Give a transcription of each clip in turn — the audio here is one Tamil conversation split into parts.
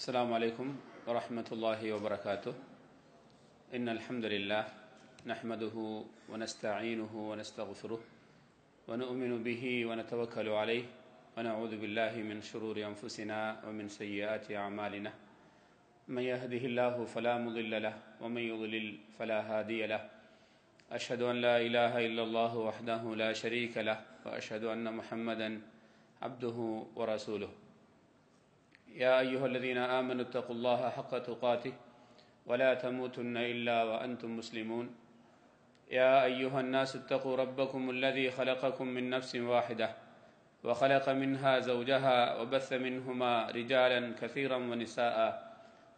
السلام عليكم ورحمة الله وبركاته. إن الحمد لله نحمده ونستعينه ونستغفره ونؤمن به ونتوكل عليه ونعوذ بالله من شرور أنفسنا ومن سيئات أعمالنا. من يهده الله فلا مضل له ومن يضلل فلا هادي له. أشهد أن لا إله إلا الله وحده لا شريك له وأشهد أن محمدا عبده ورسوله. يا أيها الذين آمنوا اتقوا الله حق تقاته ولا تموتن إلا وأنتم مسلمون. يا أيها الناس اتقوا ربكم الذي خلقكم من نفس واحدة وخلق منها زوجها وبث منهما رجالا كثيرا ونساء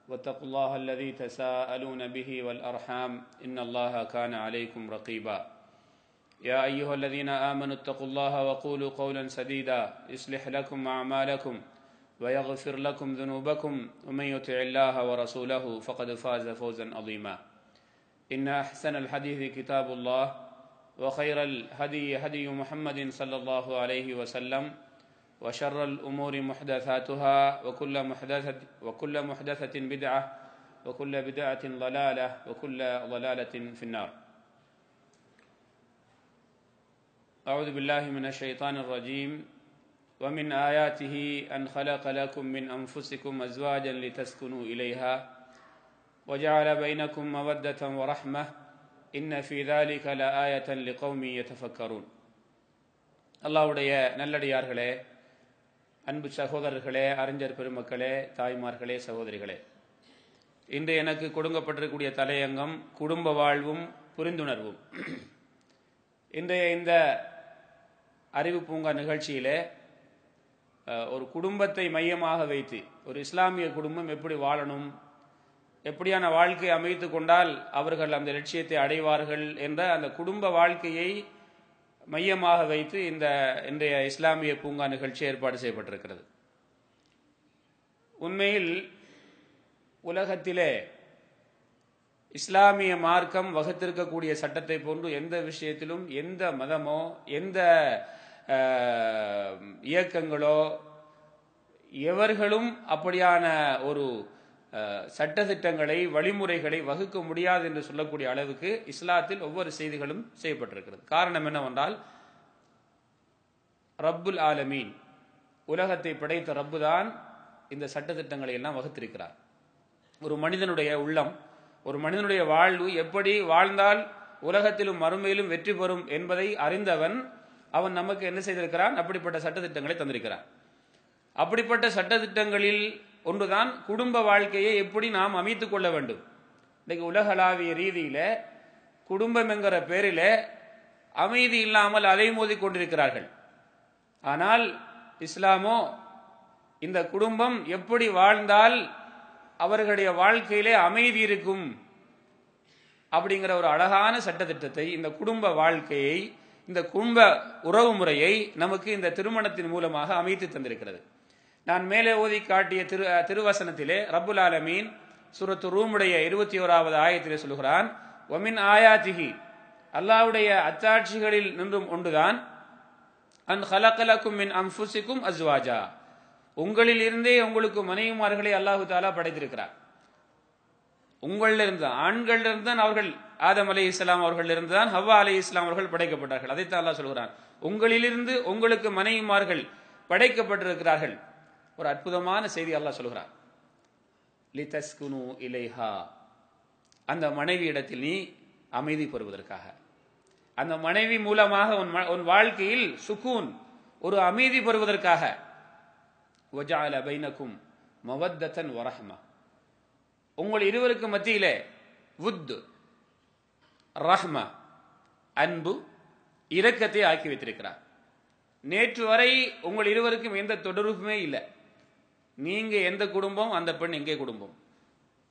واتقوا الله الذي تساءلون به والأرحام إن الله كان عليكم رقيبا. يا أيها الذين آمنوا اتقوا الله وقولوا قولا سديدا يصلح لكم أعمالكم ويغفر لكم ذنوبكم ومن يطع الله ورسوله فقد فاز فوزا عظيما. إن أحسن الحديث كتاب الله وخير الهدي هدي محمد صلى الله عليه وسلم وشر الأمور محدثاتها وكل محدثة بدعة وكل بدعة ضلالة وكل ضلالة في النار. أعوذ بالله من الشيطان الرجيم. ومن آياته أن خلق لكم من أنفسكم أزواجا لتسكنوا إليها وجعل بينكم مودة ورحمة إن في ذلك لآية لقوم يتفكرون. அல்லாஹ்வுடைய நல்லடியார்களே, அன்பு சகோதரர்களே, அறிஞர் பெருமக்களே, தாய்மார்களே, சகோதரிகளே, இன்று எனக்கு கொடுக்கப்பட்டிருக்கக்கூடிய தலையங்கம் குடும்ப வாழ்வும் புரிந்துணர்வும். இன்றைய இந்த அறிவு பூங்கா நிகழ்ச்சியிலே ஒரு குடும்பத்தை மையமாக வைத்து ஒரு இஸ்லாமிய குடும்பம் எப்படி வாழணும், எப்படியான வாழ்க்கை அமைத்து கொண்டால் அவர்கள் அந்த லட்சியத்தை அடைவார்கள் என்ற அந்த குடும்ப வாழ்க்கையை மையமாக வைத்து இன்றைய இஸ்லாமிய பூங்கா நிகழ்ச்சி ஏற்பாடு செய்யப்பட்டிருக்கிறது. உண்மையில் உலகத்திலே இஸ்லாமிய மார்க்கம் வகுத்திருக்கக்கூடிய சட்டத்தை போன்று எந்த விஷயத்திலும் எந்த மதமோ எந்த இயக்கங்களோ எவர்களும் அப்படியான ஒரு சட்டத்திட்டங்களை வழிமுறைகளை வகுக்க முடியாது என்று சொல்லக்கூடிய அளவுக்கு இஸ்லாத்தில் ஒவ்வொரு செய்திகளும் செய்யப்பட்டிருக்கிறது. காரணம் என்னவென்றால், ரப்புல் ஆலமீன், உலகத்தை படைத்த ரப்பு தான் இந்த சட்டத்திட்டங்களை எல்லாம் வகுத்திருக்கிறார். ஒரு மனிதனுடைய உள்ளம், ஒரு மனிதனுடைய வாழ்வு எப்படி வாழ்ந்தால் உலகத்திலும் மறுமையிலும் வெற்றி பெறும் என்பதை அறிந்தவன் அவன் நமக்கு என்ன செய்திருக்கிறான்? அப்படிப்பட்ட சட்டத்திட்டங்களை தந்திருக்கிறான். அப்படிப்பட்ட சட்டத்திட்டங்களில் ஒன்றுதான் குடும்ப வாழ்க்கையை எப்படி நாம் அமைத்துக் கொள்ள வேண்டும். இன்னைக்கு உலகளாவிய ரீதியில குடும்பம் என்கிற பேரில அமைதி இல்லாமல் அலைமோதி கொண்டிருக்கிறார்கள். ஆனால் இஸ்லாமோ இந்த குடும்பம் எப்படி வாழ்ந்தால் அவர்களுடைய வாழ்க்கையிலே அமைதி இருக்கும் அப்படிங்கிற ஒரு அழகான சட்டத்திட்டத்தை, இந்த குடும்ப வாழ்க்கையை, இந்த குடும்ப உறவு முறையை நமக்கு இந்த திருமணத்தின் மூலமாக அமைத்து தந்திருக்கிறது. நான் மேலே ஓதி காட்டிய திருவசனத்திலே ரப்புல் ஆலமீன் சூரத்து ரூமுடைய 21வது ஆயத்திலே சொல்கிறான், வமின் ஆயாத்திஹி, அல்லாஹ்வுடைய அத்தாட்சிகளில் நின்றும் ஒன்றுதான், அன் ஹலகலக்கும் மின் அன்ஃபுசிக்கும் அஸ்வாஜா, உங்களில் இருந்தே உங்களுக்கு மனைவிமார்களை அல்லாஹு தாலா படைத்திருக்கிறார். உங்களிலிருந்து, ஆண்களிலிருந்து தான் அவர்கள், ஆதம் அலைஹிஸ்ஸலாம் அவர்களிலிருந்து தான் ஹவ்வா அலைஹிஸ்ஸலாம் அவர்கள் படைக்கப்பட்டார்கள். அதைத்தான் அல்லாஹ் சொல்கிறான், உங்களிலிருந்து உங்களுக்கு மனைவிமார்கள் படைக்கப்பட்டிருக்கிறார்கள். ஒரு அற்புதமான செய்தி அல்லாஹ் சொல்கிறான், லிதஸ்குனு இலைஹா, அந்த மனைவி இடத்தில் நீ அமைதி பெறுவதற்காக, அந்த மனைவி மூலமாக உன் வாழ்க்கையில் சுகூன், ஒரு அமைதி பெறுவதற்காக. வஜஅல பைனக்கும் மவத்தன் வரஹ்மா, உங்கள் இருவருக்கு மத்தியிலே வுத், ரஹ்மா, அன்பு, இரக்கத்தை ஆக்கி வைத்திருக்கிறார். நேற்று வரை உங்கள் இருவருக்கும் எந்த தொடர்புமே இல்லை. நீங்க எந்த குடும்பம், அந்த பெண் எங்கே குடும்பம்,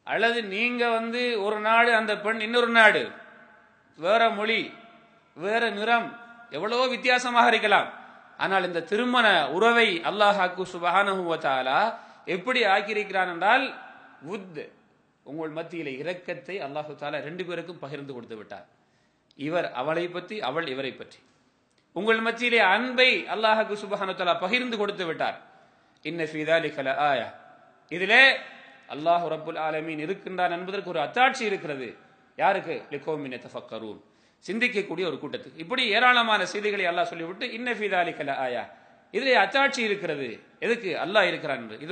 அல்லது நீங்க ஒரு நாடு, அந்த பெண் இன்னொரு நாடு, வேற மொழி, வேற நிறம், எவ்வளவோ வித்தியாசமாக இருக்கலாம். ஆனால் இந்த திருமண உறவை அல்லாஹ் சுப்ஹானஹு வ தஆலா எப்படி ஆக்கியிருக்கிறான் என்றால், வுத், உங்கள் மத்தியில இரக்கத்தை அல்லாஹு தாலா ரெண்டு பேருக்கும் பகிர்ந்து கொடுத்து விட்டார். இவர் அவளை பற்றி, அவள் இவரை பற்றி. உங்கள் மத்தியிலே அன்பை அல்லாஹ் சுப்ஹானஹு வ தஆலா பகிர்ந்து கொடுத்து விட்டார். இன்ன ஃபீ ذلك لآية, இதிலே அல்லாஹ் ரப்புல் ஆலமீன் இருக்கின்றான் என்பதற்கு ஒரு அத்தாட்சி இருக்கிறது. யாருக்கு? லிகௌமின் யதஃபக்கரூன், சிந்திக்கக்கூடிய ஒரு கூட்டத்துக்கு. இப்படி ஏராளமான செய்திகளை அல்லாஹ் சொல்லிவிட்டு இன்ன ஃபீ ذلك லஆயா, இதிலே அத்தாட்சி இருக்கிறது. எதுக்கு? அல்லாஹ் இருக்கிறான் என்று. இது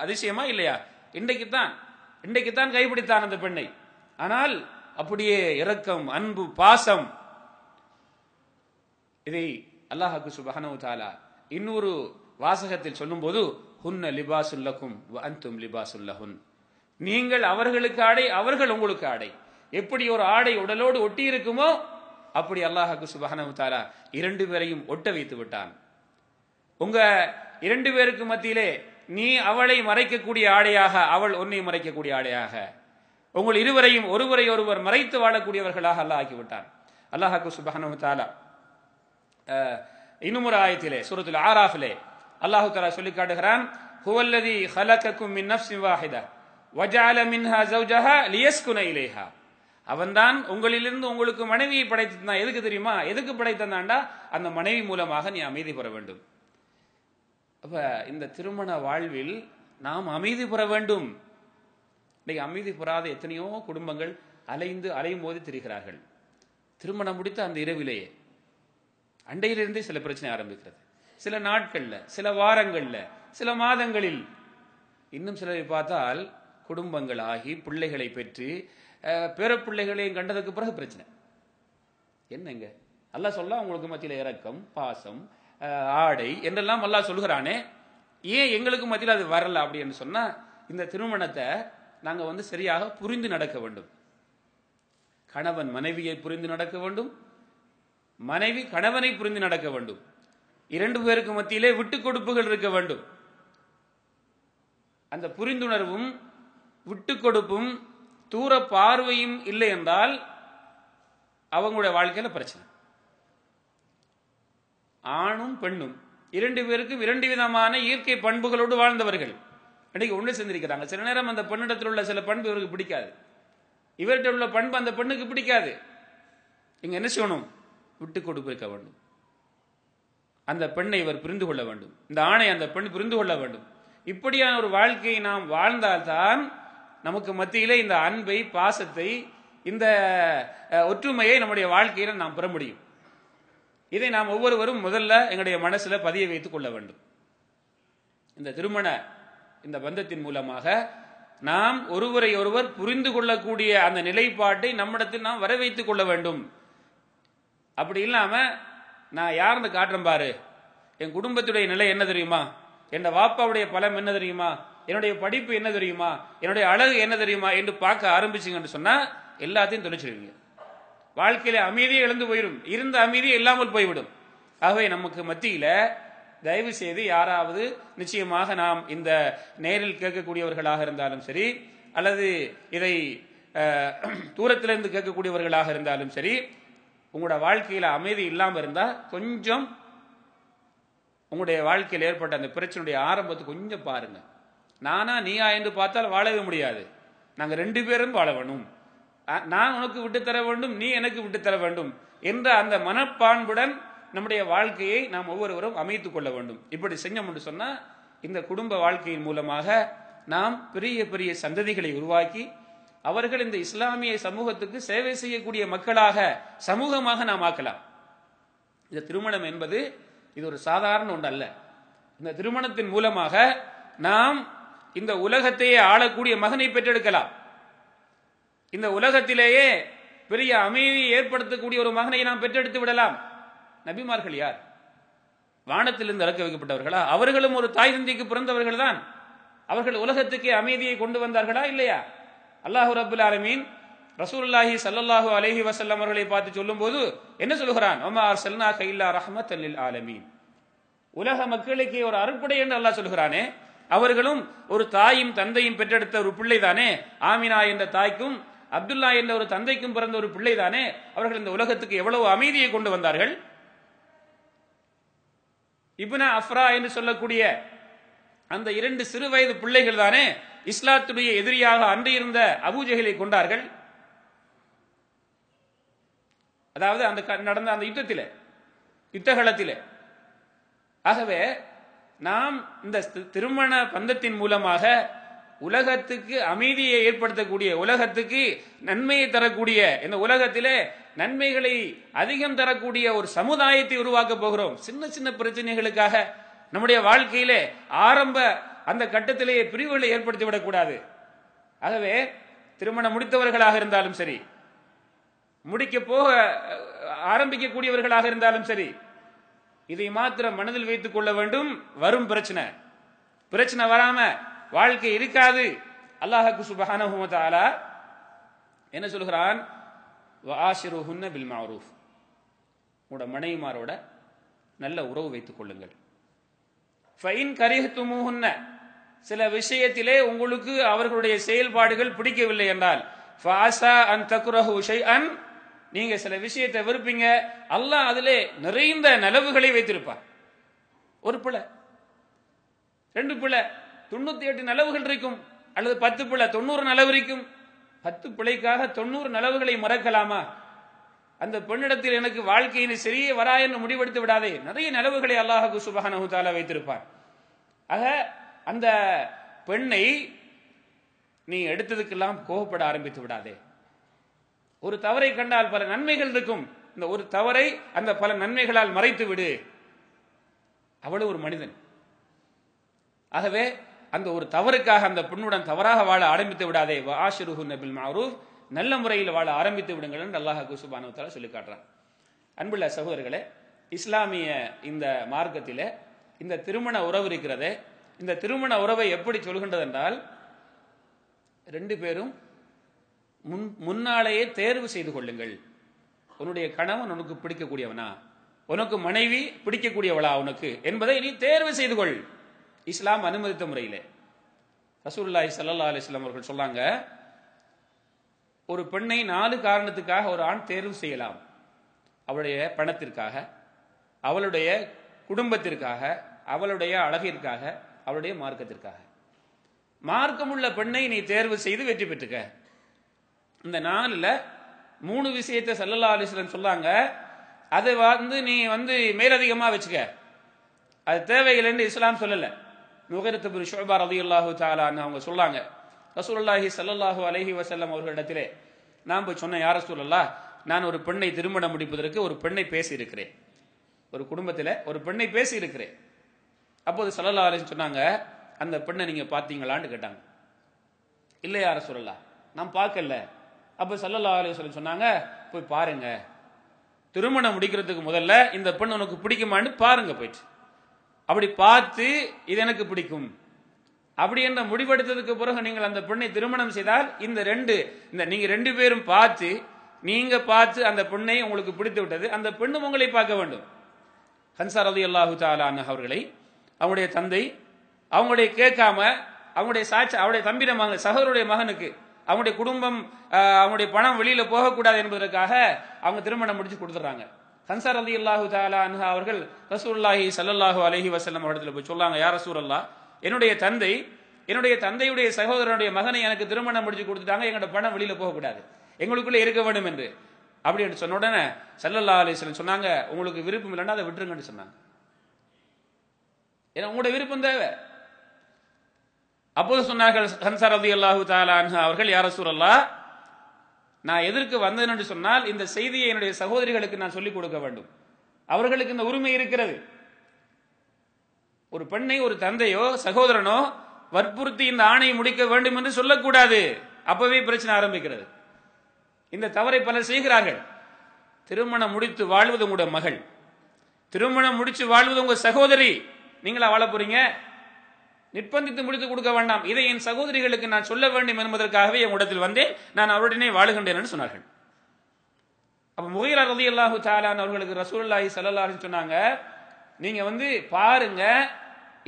அதிசயமா இல்லையா? இன்றைக்கு தான் கைப்பிடித்தான் அந்த பெண்ணை. ஆனால் அப்படியே இரக்கம், அன்பு, பாசம். இதை அல்லாஹ்வுக்கு சுப்ஹானஹு வ தஆலா இன்னொரு வாசகத்தில் சொல்லும்போது ஹுன்ன லிபாசுல் லகும் வ அன்தும் லிபாசுல் லஹுன், நீங்கள் அவர்களுக்கு ஆடை, அவர்கள் உங்களுக்கு ஆடை. எப்படி ஒரு ஆடை உடலோடு ஒட்டி இருக்குமோ அப்படி அல்லாஹ்வுக்கு சுப்ஹானஹு வ தஆலா இரண்டு பேரையும் ஒட்ட வைத்து விட்டான். உங்க இரண்டு பேருக்கு மத்தியிலே நீ அவளை மறைக்கக்கூடிய ஆடையாக, அவள் உன்னை மறைக்கக்கூடிய ஆடையாக, உங்கள் இருவரையும் ஒருவரை ஒருவர் மறைத்து வாழக்கூடியவர்களாக அல்லாஹ் ஆக்கிவிட்டான். அல்லாஹ்வுக்கு சுப்ஹானஹு வ தஆலா இன்னும் ஒரு ஆயத்திலே சூரத்துல் ஆராஃபிலே அல்லாஹ் தஆலா சொல்லி காட்டுகிறான், ஹுவல்லதி ஹலகக்கும் மின் நஃப்ஸின் வாஹிதா வஜஅல மின்ஹா ஸௌஜஹா லியஸ்குன இலைஹா, அவன்தான் உங்களிலிருந்து உங்களுக்கு மனைவியை படைத்தான். எதுக்கு தெரியுமா? எதுக்கு படைத்தான்டா? அந்த மனைவி மூலமாக நீ அமைதி பெற வேண்டும். அப்ப இந்த திருமண வாழ்வில் நாம் அமைதி பெற வேண்டும். இன்னைக்கு அமைதி பெறாத எத்தனையோ குடும்பங்கள் அலைமோதி திரிகிறார்கள். திருமணம் முடித்த அந்த இரவிலேயே அண்டையிலிருந்தே சில பிரச்சனை ஆரம்பிக்கிறது. சில நாட்கள்ல, சில வாரங்கள்ல, சில மாதங்களில், இன்னும் சிலரை பார்த்தால் குடும்பங்கள் ஆகி பிள்ளைகளை பெற்று பேரப்பிள்ளைகளையும் கண்டதுக்கு பிறகு பிரச்சனை. என்னங்க அல்லாஹ் சொல்ல உங்களுக்கு மத்தியில் இரக்கம், பாசம், ஆடை என்றெல்லாம் அல்லாஹ் சொல்கிறானே, ஏன் எங்களுக்கு மத்தியில் அது வரல அப்படின்னு சொன்னா, இந்த திருமணத்தை நாங்க சரியாக புரிந்து நடக்க வேண்டும். கணவன் மனைவியை புரிந்து நடக்க வேண்டும், மனைவி கணவனை புரிந்து நடக்க வேண்டும். இரண்டு பேருக்கு மத்தியிலே விட்டு கொடுப்புகள் இருக்க வேண்டும். அந்த புரிந்துணர்வும் விட்டு கொடுப்பும் தூர பார்வையும் இல்லை என்றால் அவங்களுடைய வாழ்க்கையில பிரச்சனை. ஆணும் பெண்ணும் இரண்டு பேருக்கும் இரண்டு விதமான இயற்கை பண்புகளோடு வாழ்ந்தவர்கள் இன்னைக்கு ஒன்று சேர்ந்திருக்கிறாங்க. சில நேரம் அந்த பெண்ணிடத்தில் உள்ள சில பண்பு இவருக்கு பிடிக்காது, இவர்கிட்ட உள்ள பண்பு அந்த பெண்ணுக்கு பிடிக்காது. இங்க என்ன செய்யணும்? விட்டு கொடுப்பு இருக்க வேண்டும். அந்த பெண்ணை இவர் புரிந்து கொள்ள வேண்டும், இந்த ஆணை அந்த பெண் புரிந்து கொள்ள வேண்டும். இப்படியான ஒரு வாழ்க்கையை நாம் வாழ்ந்தால்தான் நமக்கு மத்தியிலே இந்த அன்பை, பாசத்தை, இந்த ஒற்றுமையை நம்முடைய வாழ்க்கையில நாம் பெற முடியும். இதை நாம் ஒவ்வொருவரும் முதல்ல எங்களுடைய மனசுல பதிய வைத்துக் கொள்ள வேண்டும். இந்த திருமண இந்த பந்தத்தின் மூலமாக நாம் ஒருவரை ஒருவர் புரிந்து கொள்ளக்கூடிய அந்த நிலைப்பாட்டை நம்மிடத்தில் நாம் வர வைத்துக் கொள்ள வேண்டும். அப்படி இல்லாம நான் யாருன்னு காட்டுறேன் பாரு, என் குடும்பத்துடைய நிலை என்ன தெரியுமா, என் வாப்பாவுடைய பலம் என்ன தெரியுமா, என்னுடைய படிப்பு என்ன தெரியுமா, என்னுடைய அழகு என்ன தெரியுமா என்று பார்க்க ஆரம்பிச்சிங்கன்னு சொன்னா எல்லாத்தையும் தொலைச்சிருவீங்க. வாழ்க்கையில அமைதியை இழந்து போயிடும், இருந்த அமைதியை இல்லாமல் போய்விடும். ஆகவே நமக்கு மத்தியில தயவு செய்து யாராவது நிச்சயமாக நாம் இந்த நேரில் கேட்கக்கூடியவர்களாக இருந்தாலும் சரி, அல்லது இதை தூரத்திலிருந்து கேட்கக்கூடியவர்களாக இருந்தாலும் சரி, உங்களோட வாழ்க்கையில அமைதி இல்லாமல் இருந்தா கொஞ்சம் உங்களுடைய வாழ்க்கையில் ஏற்பட்ட அந்த பிரச்சனையுடைய ஆரம்பத்தை கொஞ்சம் பாருங்க. நானா நீயா என்று பார்த்தால் வாழவே முடியாது. நாங்க ரெண்டு பேரும் வாழ வேணும். நான் உனக்கு விட்டுத்தர வேண்டும், நீ எனக்கு விட்டுத்தர வேண்டும் என்ற அந்த மனப்பான்புடன் நம்முடைய வாழ்க்கையை நாம் ஒவ்வொருவரும் அமைத்துக் கொள்ள வேண்டும். இப்படி செஞ்சோம் என்று சொன்னா இந்த குடும்ப வாழ்க்கையின் மூலமாக நாம் பெரிய பெரிய சந்ததிகளை உருவாக்கி அவர்கள் இந்த இஸ்லாமிய சமூகத்துக்கு சேவை செய்யக்கூடிய மக்களாக, சமூகமாக நாம் ஆக்கலாம். இந்த திருமணம் என்பது இது ஒரு சாதாரண ஒன்று அல்ல. இந்த திருமணத்தின் மூலமாக நாம் இந்த உலகத்தையே ஆளக்கூடிய மகனை பெற்றெடுக்கலாம். இந்த உலகத்திலேயே பெரிய அமைதியை ஏற்படுத்தக்கூடிய ஒரு மகனை நாம் பெற்றெடுத்து விடலாம். நபிமார்கள் யார்? வானத்திலிருந்து இறக்க வைக்கப்பட்டவர்களா? அவர்களும் ஒரு தாய் தந்தைக்கு பிறந்தவர்கள் தான். அவர்கள் உலகத்துக்கே அமைதியை கொண்டு வந்தார்களா? இல்லையா? அல்லாஹ் ரப்புல் ஆலமீன் ரசூலுல்லாஹி ஸல்லல்லாஹு அலைஹி வஸல்லம் அவர்களை பார்த்து சொல்லும்போது என்ன சொல்கிறான்? வமா அர்ஸல்னாக இல்லா ரஹ்மத்தல் லில் ஆலமீன், உலக மக்களுக்கு ஒரு அருட்படை என்று அல்லாஹ் சொல்கிறானே, அவர்களும் ஒரு தாயும் தந்தையும் பெற்றெடுத்த ஒரு பிள்ளை தானே. ஆமினா என்ற தாய்க்கும் அப்துல்லா என்ற ஒரு தந்தைக்கும் பிறந்த ஒரு பிள்ளை தானே. அவர்கள் இந்த உலகத்துக்கு எவ்வளவு அமைதியை கொண்டு வந்தார்கள். இப்னா அஃப்ரா என்று சொல்லக்கூடிய அந்த இரண்டு சிறு வயது பிள்ளைகள் தானே இஸ்லாத்துடைய எதிரியாக அன்று இருந்த அபூஜஹலை கொண்டார்கள். அதாவது அந்த நடந்த அந்த யுத்தகலத்திலே. ஆகவே நாம் இந்த திருமண பந்தத்தின் மூலமாக உலகத்துக்கு அமைதியை ஏற்படுத்தக்கூடிய, உலகத்துக்கு நன்மையை தரக்கூடிய, இந்த உலகத்திலே நன்மைகளை அதிகம் தரக்கூடிய ஒரு சமுதாயத்தை உருவாக்க போகிறோம். சின்ன சின்ன பிரச்சனைகளுக்காக நம்முடைய வாழ்க்கையிலே ஆரம்ப அந்த கட்டத்திலேயே பிரிவுகளை ஏற்படுத்திவிடக் கூடாது. ஆகவே திருமணம் முடித்தவர்களாக இருந்தாலும் சரி, முடிக்க போக ஆரம்பிக்கக்கூடியவர்களாக இருந்தாலும் சரி, இதை மாத்திரம் மனதில் வைத்துக் கொள்ள வேண்டும். வரும் பிரச்சனை வராம வாழ்க்கை இருக்காது. அல்லாஹ் சுப்ஹானஹு வ தஆலா என்ன சொல்கிறான்? வஆஷிருஹுன்ன பில் மஅரூஃப், உங்களோட மனைவிமாரோட நல்ல உறவு வைத்துக் கொள்ளுங்கள். ஃபைன் கரிஹ்துமூஹுன்ன, சில விஷயத்திலே உங்களுக்கு அவர்களுடைய செயல்பாடுகள் பிடிக்கவில்லை என்றால், ஃபஆஸா அன் தக்ரஹு ஷைஅன், நீங்க சில விஷயத்தை வெறுப்பீங்க, அல்லாஹ் அதிலே நிறைந்த நலவுகளை வைத்திருப்பார். ஒரு பிள்ளை, 2 பிள்ளை, 98 நலவுகள் இருக்கும். அல்லது 10 பிள்ளை, 90 நலவு இருக்கும். 10 பிள்ளைக்காக 90 நலவுகளை மறக்கலாமா? அந்த பெண்ணிடத்தில் எனக்கு வாழ்க்கையின் சரியே வரா என்று முடிவெடுத்து விடாதே. நிறைய நலவுகளை அல்லாஹ் சுப்ஹானஹு தஆலா வைத்திருப்பார். ஆக அந்த பெண்ணை நீ எடுத்ததுக்கெல்லாம் கோபப்பட ஆரம்பித்து விடாதே. ஒரு தவறை கண்டால் பல நன்மைகள் இருக்கும். இந்த ஒரு தவறை அந்த பல நன்மைகளால் மறைத்து விடு. அவளும் ஒரு மனிதன். ஆகவே அந்த ஒரு தவறுக்காக அந்த பெண்ணுடன் தவறாக வாழ ஆரம்பித்து விடாதே. வஆஷிருஹுன்ன பில் மஅரூஃப், நல்ல முறையில் வாழ ஆரம்பித்து விடுங்கள் என்று அல்லாஹ் சுப்ஹானஹு வ தஆலா சொல்லி காட்டுறான். அன்புள்ள சகோதரர்களே, இஸ்லாமிய இந்த மார்க்கத்திலே இந்த திருமண உறவு இருக்கிறதே, இந்த திருமண உறவை எப்படி சொல்கின்றது என்றால், 2 பேரும் முன்னாலேயே தேர்வு செய்து கொள்ளுங்கள். உன்னுடைய கணவன் உனக்கு பிடிக்கக்கூடியவனா, உனக்கு மனைவி பிடிக்கக்கூடியவளா உனக்கு என்பதை நீ தேர்வு செய்து கொள். இஸ்லாம் அனுமதித்த முறையிலே. ரசூலுல்லாஹி ஸல்லல்லாஹு அலைஹி வஸல்லம் அவர்கள் சொன்னாங்க, ஒரு பெண்ணை 4 காரணத்துக்காக ஒரு ஆண் தேர்வு செய்யலாம். அவளுடைய பணத்திற்காக, அவளுடைய குடும்பத்திற்காக, அவளுடைய அழகிற்காக, அவளுடைய மார்க்கத்திற்காக. மார்க்கமுள்ள பெண்ணை நீ தேர்வு செய்து வெற்றி பெற்றுக்க. இந்த 4ல 3 விஷயத்தை ஸல்லல்லாஹு அலைஹி வஸல்லம் சொன்னாங்க. அதை நீ மேலதிகமா வச்சுக்க, அது தேவையில்லைன்னு இஸ்லாம் சொல்லல. முகீரத் இப்னு ஷுஅபா ரலியல்லாஹு தஆலா அன்ஹு அவங்க சொன்னாங்க, ரசூலுல்லாஹி ஸல்லல்லாஹு அலைஹி வஸல்லம் அவர்களிடத்திலே நான் போய் சொன்னேன், யா ரசூலல்லாஹ், நான் ஒரு பெண்ணை திருமணம் முடிப்பதற்கு ஒரு பெண்ணை பேசி இருக்கிறேன், ஒரு குடும்பத்தில் ஒரு பெண்ணை பேசி இருக்கிறேன். அப்போது ஸல்லல்லாஹு அலைஹி சொன்னாங்க, அந்த பெண்ணை நீங்க பார்த்தீங்களான்னு கேட்டாங்க. இல்லை யா ரசூலல்லாஹ், நான் பார்க்கல. அப்போ ஸல்லல்லாஹு அலைஹி வஸல்லம் சொன்னாங்க, போய் பாருங்க, திருமணம் முடிக்கிறதுக்கு முதல்ல இந்த பெண் உனக்கு பிடிக்குமான்னு பாருங்க போயிட்டு. அப்படி பார்த்து இது எனக்கு பிடிக்கும் அப்படி என்ற முடிவெடுத்ததுக்கு பிறகு நீங்கள் அந்த பெண்ணை திருமணம் செய்தால், நீங்க 2 பேரும் பார்த்து, நீங்க பார்த்து அந்த பெண்ணை உங்களுக்கு பிடித்து விட்டது, அந்த பெண்ணும் உங்களை பார்க்க வேண்டும். ஹன்ஸா ரலியல்லாஹு தஆலா அன்ஹா அவர்களை அவங்களுடைய தந்தை அவங்களுடைய கேட்காம அவங்களுடைய அவருடைய தம்பிட மகன் சகோதரருடைய மகனுக்கு அவங்களுடைய குடும்பம் அவங்களுடைய பணம் வெளியில போகக்கூடாது என்பதற்காக அவங்க திருமணம் முடிச்சு கொடுத்துறாங்க. ஹன்ஸா ரலியல்லாஹு தஆலா அன்ஹா அவர்கள் ரசூலுல்லாஹி ஸல்லல்லாஹு அலைஹி வஸல்லம் அவர்களிடத்தில் போய் சொன்னாங்க, யா ரசூலல்லாஹ், என்னுடைய தந்தையுடைய சகோதரனுடைய மகனை எனக்கு திருமணம் முடிச்சு கொடுத்துட்டாங்க, எங்களோட பணம் வெளியில போகக்கூடாது, எங்களுக்குள்ள இருக்க வேண்டும் என்று. அப்படி என்று சொன்ன உடனே ஸல்லல்லாஹு அலைஹி வஸல்லம் சொன்னாங்க, உங்களுக்கு விருப்பம் இல்லைன்னா அதை விட்டுருங்கன்னு சொன்னாங்க. ஏன்னா உங்களுடைய விருப்பம் தேவை. அப்போது சொன்னார்கள் ஹன்ஸா ரலியல்லாஹு தஆலா அன்ஹா அவர்கள், யா ரசூலல்லாஹ், நான் எதற்கு வந்தேன் என்று சொன்னால், இந்த செய்தியை என்னுடைய சகோதரிகளுக்கு நான் சொல்லிக் கொடுக்க வேண்டும், அவர்களுக்கு இந்த உரிமை இருக்கிறது. ஒரு பெண்ணை ஒரு தந்தையோ சகோதரனோ வற்புறுத்தி இந்த ஆணையை முடிக்க வேண்டும் என்று சொல்லக்கூடாது. அப்பவே பிரச்சனை ஆரம்பிக்கிறது. இந்த தவறை பலர் செய்கிறார்கள். திருமணம் முடித்து வாழ்வது உங்களுடைய மகள், திருமணம் முடிச்சு வாழ்வது உங்க சகோதரி, நீங்களா வாழ போறீங்க? நிர்பந்தித்து முடித்து கொடுக்க வேண்டாம், இதை என் சகோதரிகளுக்கு நான் சொல்ல வேண்டும் என்பதற்காகவே என் இடத்தில் வந்தேன், நான் அவருடனே வாழுகின்றேன் என்று சொன்னார்கள். அப்ப முகீரா ரலியல்லாஹு தஆலா அவர்களுக்கு ரசூலுல்லாஹி ஸல்லல்லாஹு அலைஹி சொன்னாங்க, நீங்க பாருங்க,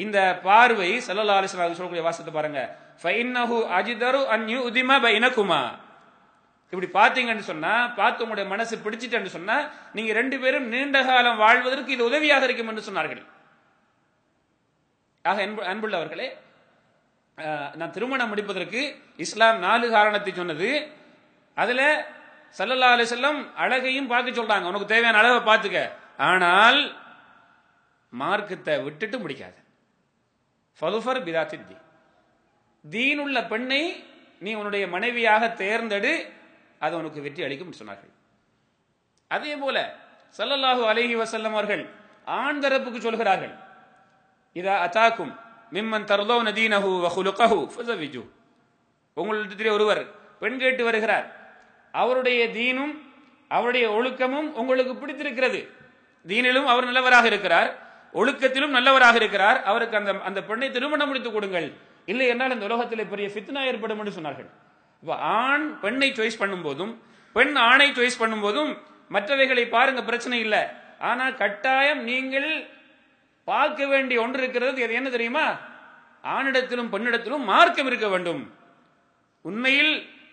இந்த பார்வை ஸல்லல்லாஹு அலைஹி வஸல்லம் சொல்லக்கூடிய வாசத்தை பாருங்க, ஃபஇன்னஹு அஜ்தரு அன் யுதிமா பைனகுமா. இப்படி பார்த்தீங்கன்னு சொன்னா, பார்த்து உங்களுடைய மனசு பிடிச்சிட்டு சொன்னா, நீங்க 2 பேரும் நீண்ட காலம் வாழ்வதற்கு இது உதவியாக இருக்கும் என்று சொன்னார்கள். ஆக அன்புள்ளவர்களே, நான் திருமணம் முடிப்பதற்கு இஸ்லாம் 4 காரணத்தை சொன்னது. அதுல ஸல்லல்லாஹு அலைஹி வஸல்லம் அழகையும் பார்க்க சொல்றாங்க, உனக்கு தேவையான அழகை பார்த்துக்க, ஆனால் மார்க்கத்தை விட்டுட்டு முடிக்காது. ஃபதுஃபர் பிதாத்தித்தி, தீனுள்ள பெண்ணை நீ உன்னுடைய மனைவியாக தேர்ந்தெடு, அது உனக்கு வெற்றி அளிக்கும் சொன்னார்கள். அதே போல ஸல்லல்லாஹு அலைஹி வஸல்லம் அவர்கள் ஆண் தரப்புக்கு சொல்கிறார்கள், இதா அதாக்கும் மிம்மன் தர்லௌன தீனஹு வ குலுகஹு ஃபஸவிஜு. உங்களிடத்திலே ஒருவர் பெண் கேட்டு வருகிறார், அவருடைய தீனும் அவருடைய ஒழுக்கமும் உங்களுக்கு பிடித்திருக்கிறது, தீனிலும் அவர் நல்லவராக இருக்கிறார், ஒழுக்கத்திலும் நல்லவராக இருக்கிறார், அவருக்கு அந்த பெண்ணை திருமணம் முடித்துக் கொடுங்கள், இல்லை என்றால் இந்த உலகத்திலே பெரிய ஃபித்னா ஏற்படும் என்று சொன்னார்கள். ஆண் பெண்ணை சாய்ஸ் பண்ணும் போதும் பெண் ஆணை சாய்ஸ் பண்ணும் போதும் மற்றவைகளை பாருங்க, பிரச்சனை இல்லை. ஆனா கட்டாயம் நீங்கள் பார்க்க வேண்டிய ஒன்று இருக்கிறது. அது என்ன தெரியுமா? ஆணிடத்திலும் பெண்ணிடத்திலும் மார்க்கம் இருக்க வேண்டும். உண்மையில்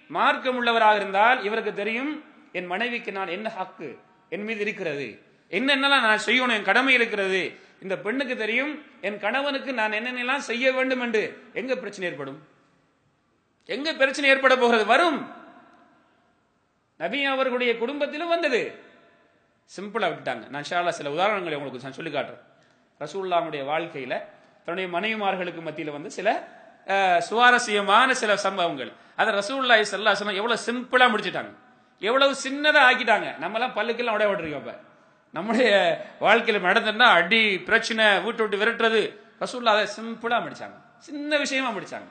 மார்க்கம் உள்ளவராக இருந்தால் இவருக்கு தெரியும், என் மனைவிக்கு நான் என்ன ஹக்கு என் மீது இருக்கிறது, என்னென்னலாம் நான் செய்யணும், என் கடமை இருக்கிறது. இந்த பெண்ணுக்கு தெரியும், என் கணவனுக்கு நான் என்னென்னலாம் செய்ய வேண்டும் என்று. எங்க பிரச்சனை ஏற்படும்? எங்க பிரச்சனை ஏற்பட போகிறது? வரும். நபி அவர்களுடைய குடும்பத்திலும் வந்தது. சிம்பிளா விட்டுட்டாங்க. நான் இன்ஷா அல்லாஹ் சில உதாரணங்களை உங்களுக்கு நான் சொல்லி காட்டுறேன். ரசூலுல்லாஹ்வுடைய வாழ்க்கையில தன்னுடைய மனைவிமார்களுக்கு மத்தியில் வந்து சில சுவாரஸ்யமான சில சம்பவங்கள். அதை ரசூலுல்லாஹி ஸல்லல்லாஹு அலைஹி வஸல்லம் எவ்வளவு சிம்பிளா முடிச்சிட்டாங்க, எவ்வளவு சின்னதா ஆக்கிட்டாங்க. நம்ம எல்லாம் பல்லுக்கெல்லாம் உடைய விட்டுருக்கோம். இப்ப நம்முடைய வாழ்க்கையில நடந்ததுன்னா அடி பிரச்சனை, வீட்டு விட்டு விரட்டுறது. ரசூலுல்லாஹ் அதை சிம்பிளா முடிச்சாங்க, சின்ன விஷயமா முடிச்சாங்க.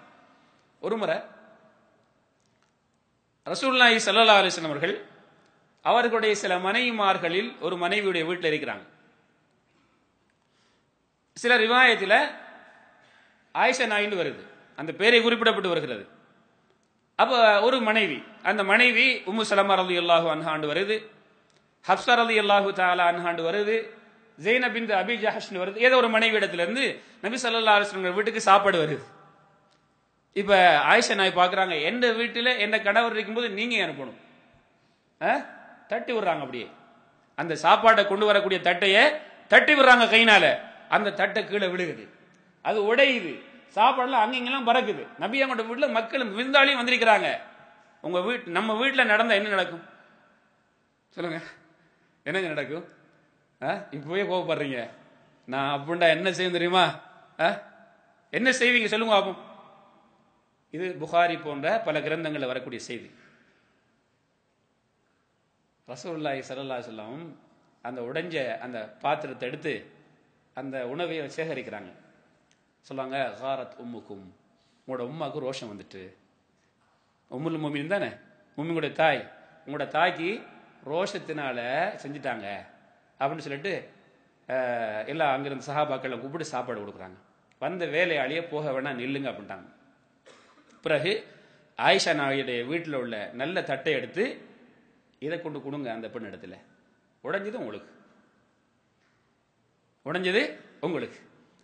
ஒரு முறை ரசூலுல்லாஹி ஸல்லல்லாஹு அலைஹி வஸல்லம் அவர்கள் அவர்களுடைய சில மனைவிமார்களில் ஒரு மனைவியுடைய வீட்டில் இருக்கிறாங்க. சில ரிவாயத்தில் ஆயிஷா நாயின்னு வருது, அந்த பேரை குறிப்பிடப்பட்டு வருகிறது. அப்ப ஒரு மனைவி, அந்த மனைவி உம்மு சலமா ரலியல்லாஹு அன்ஹா வருது, ஹப்ஸா ரலியல்லாஹு தஆலா அன்ஹா வருது, ஸைனப் பின்த் அபி ஜஹஷ் வருது. ஏதோ ஒரு மனைவி இடத்துல இருந்து நபி ஸல்லல்லாஹு அலைஹி வஸல்லம் வீட்டுக்கு சாப்பாடு வருது. இப்ப ஆயிஷா நாய் பாக்குறாங்க, எந்த வீட்டுல எந்த கணவர் இருக்கும்போது நீங்க அனுப்பணும். தட்டி விடுறாங்க. அப்படியே அந்த சாப்பாட்டை கொண்டு வரக்கூடிய தட்டையை தட்டி விடுறாங்க கைனால. அந்த தட்டை கீழே விழுகுது, அது உடையுது, சாப்பாடுலாம் அங்கெல்லாம் பறக்குது. நபி அவங்களோட வீட்டுல மக்கள் விருந்தாளியும் வந்திருக்கிறாங்க. உங்க வீட்டு நம்ம வீட்டுல நடந்தா என்ன நடக்கும் சொல்லுங்க? என்னங்க நடக்கும்? இப்பவே கோவப்படுறீங்க. நான் அப்படின்டா என்ன செய்யும் தெரியுமா? என்ன செய்வீங்க சொல்லுங்க பாப்போம். இது புகாரி போன்ற பல கிரந்தங்களில் வரக்கூடிய செய்தி. ரசூலுல்லாஹி ஸல்லல்லாஹு அலைஹி வஸல்லம் அந்த உடைஞ்ச அந்த பாத்திரத்தை எடுத்து அந்த உணவை சேகரிக்கிறாங்க. சொல்லுவாங்க, காரத் உம்முக்கும், உங்களோட உம்மாவுக்கு ரோஷம் வந்துட்டு. உம்முல் முஃமினீன் தானே, முஃமினுடைய தாய், உங்களோட தாய்க்கு ரோஷத்தினால செஞ்சுட்டாங்க அப்படின்னு சொல்லிட்டு எல்லாம் அங்கிருந்த சஹாபாக்களை கூப்பிட்டு சாப்பாடு கொடுக்குறாங்க. வந்த வேலையாளியே போக வேணா நில்லுங்க அப்படின்ட்டாங்க. பிறகு ஆயிஷா நாயுடைய வீட்டில் உள்ள நல்ல தட்டை எடுத்து இதை கொண்டு கொடுங்க அந்த பெண் இடத்துல. உடைஞ்சது உங்களுக்கு, உடைஞ்சது உங்களுக்கு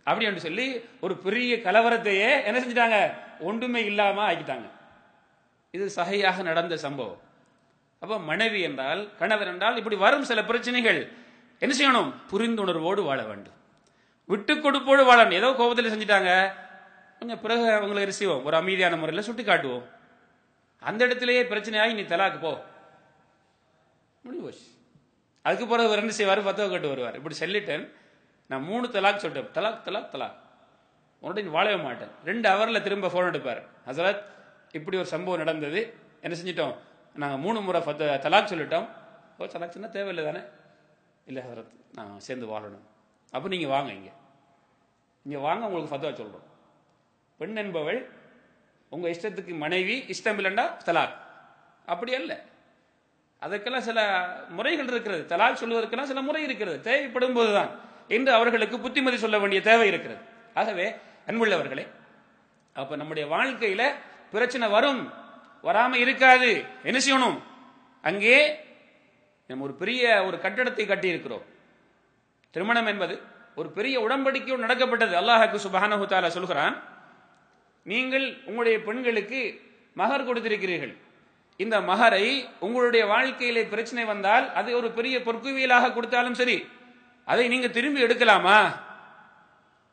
அப்படின்னு சொல்லி ஒரு பெரிய கலவரத்தையே என்ன செஞ்சிட்டாங்க, ஒன்றுமே இல்லாம ஆக்கிட்டாங்க. இது சஹீஹாக நடந்த சம்பவம். அப்ப மனைவி என்றால், கணவர் என்றால் இப்படி வரும் சில பிரச்சனைகள் என்ன செய்யணும்? புரிந்துணர்வோடு வாழ வேண்டும், விட்டு கொடுப்போடு வாழணும். ஏதோ கோபத்தில் செஞ்சிட்டாங்க, கொஞ்சம் பிறகு அவங்களுக்கு ரிசீவோம், ஒரு அமைதியான முறையில் சுட்டி காட்டுவோம். அந்த இடத்திலேயே பிரச்சனையாகி நீ தலாக்கு போ முடிவு போச்சு. அதுக்கு பிறகு ரெண்டு செய்வார், பத்தவ கட்டு வருவார். இப்படி சொல்லிட்டேன், நான் 3 தலாக் சொல்லிட்டேன், தலாக் தலாக் தலாக், உன்கிட்ட நீ வாழவே மாட்டேன். 2 ஹவர்ல திரும்ப போன் எடுப்பார், ஹசரத் இப்படி ஒரு சம்பவம் நடந்தது, என்ன செஞ்சிட்டோம், நாங்கள் 3 முறை தலாக் சொல்லிட்டோம். ஓ தலாக் சொன்னா தேவையில்லை தானே? இல்லை ஹசரத், நான் சேர்ந்து வாழணும். அப்போ நீங்கள் வாங்க, இங்கே வாங்க, உங்களுக்கு ஃபத்வா சொல்கிறோம். பெண் என்பவள் உங்க இஷ்டத்துக்கு மனைவி, இஷ்டம் இல்லைண்டா தலாக், அப்படி அல்ல. அதற்கெல்லாம் சில முறைகள் இருக்கிறது, தலாக் சொல்வதற்கெல்லாம் சில முறை இருக்கிறது, தேவைப்படும் போதுதான் என்று அவர்களுக்கு புத்திமதி சொல்ல வேண்டிய தேவை இருக்கிறது. ஆகவே அன்புள்ளவர்களே, அப்ப நம்முடைய வாழ்க்கையில பிரச்சனை வரும், வராம இருக்காது. என்ன செய்யணும்? அங்கே நம்ம ஒரு பெரிய ஒரு கட்டடத்தை கட்டி இருக்கிறோம். திருமணம் என்பது ஒரு பெரிய உடன்படிக்கையோடு நடக்கப்பட்டது. அல்லாஹ்வுக்கு சுப்ஹானஹு வ தஆலா சொல்கிறான், நீங்கள் உங்களுடைய பெண்களுக்கு மகர் கொடுத்திருக்கிறீர்கள். இந்த மகரை உங்களுடைய வாழ்க்கையிலே பிரச்சனை வந்தால் அது ஒரு பெரிய பொற்குவியலாக கொடுத்தாலும் சரி, அதை நீங்க திரும்பி எடுக்கலாமா?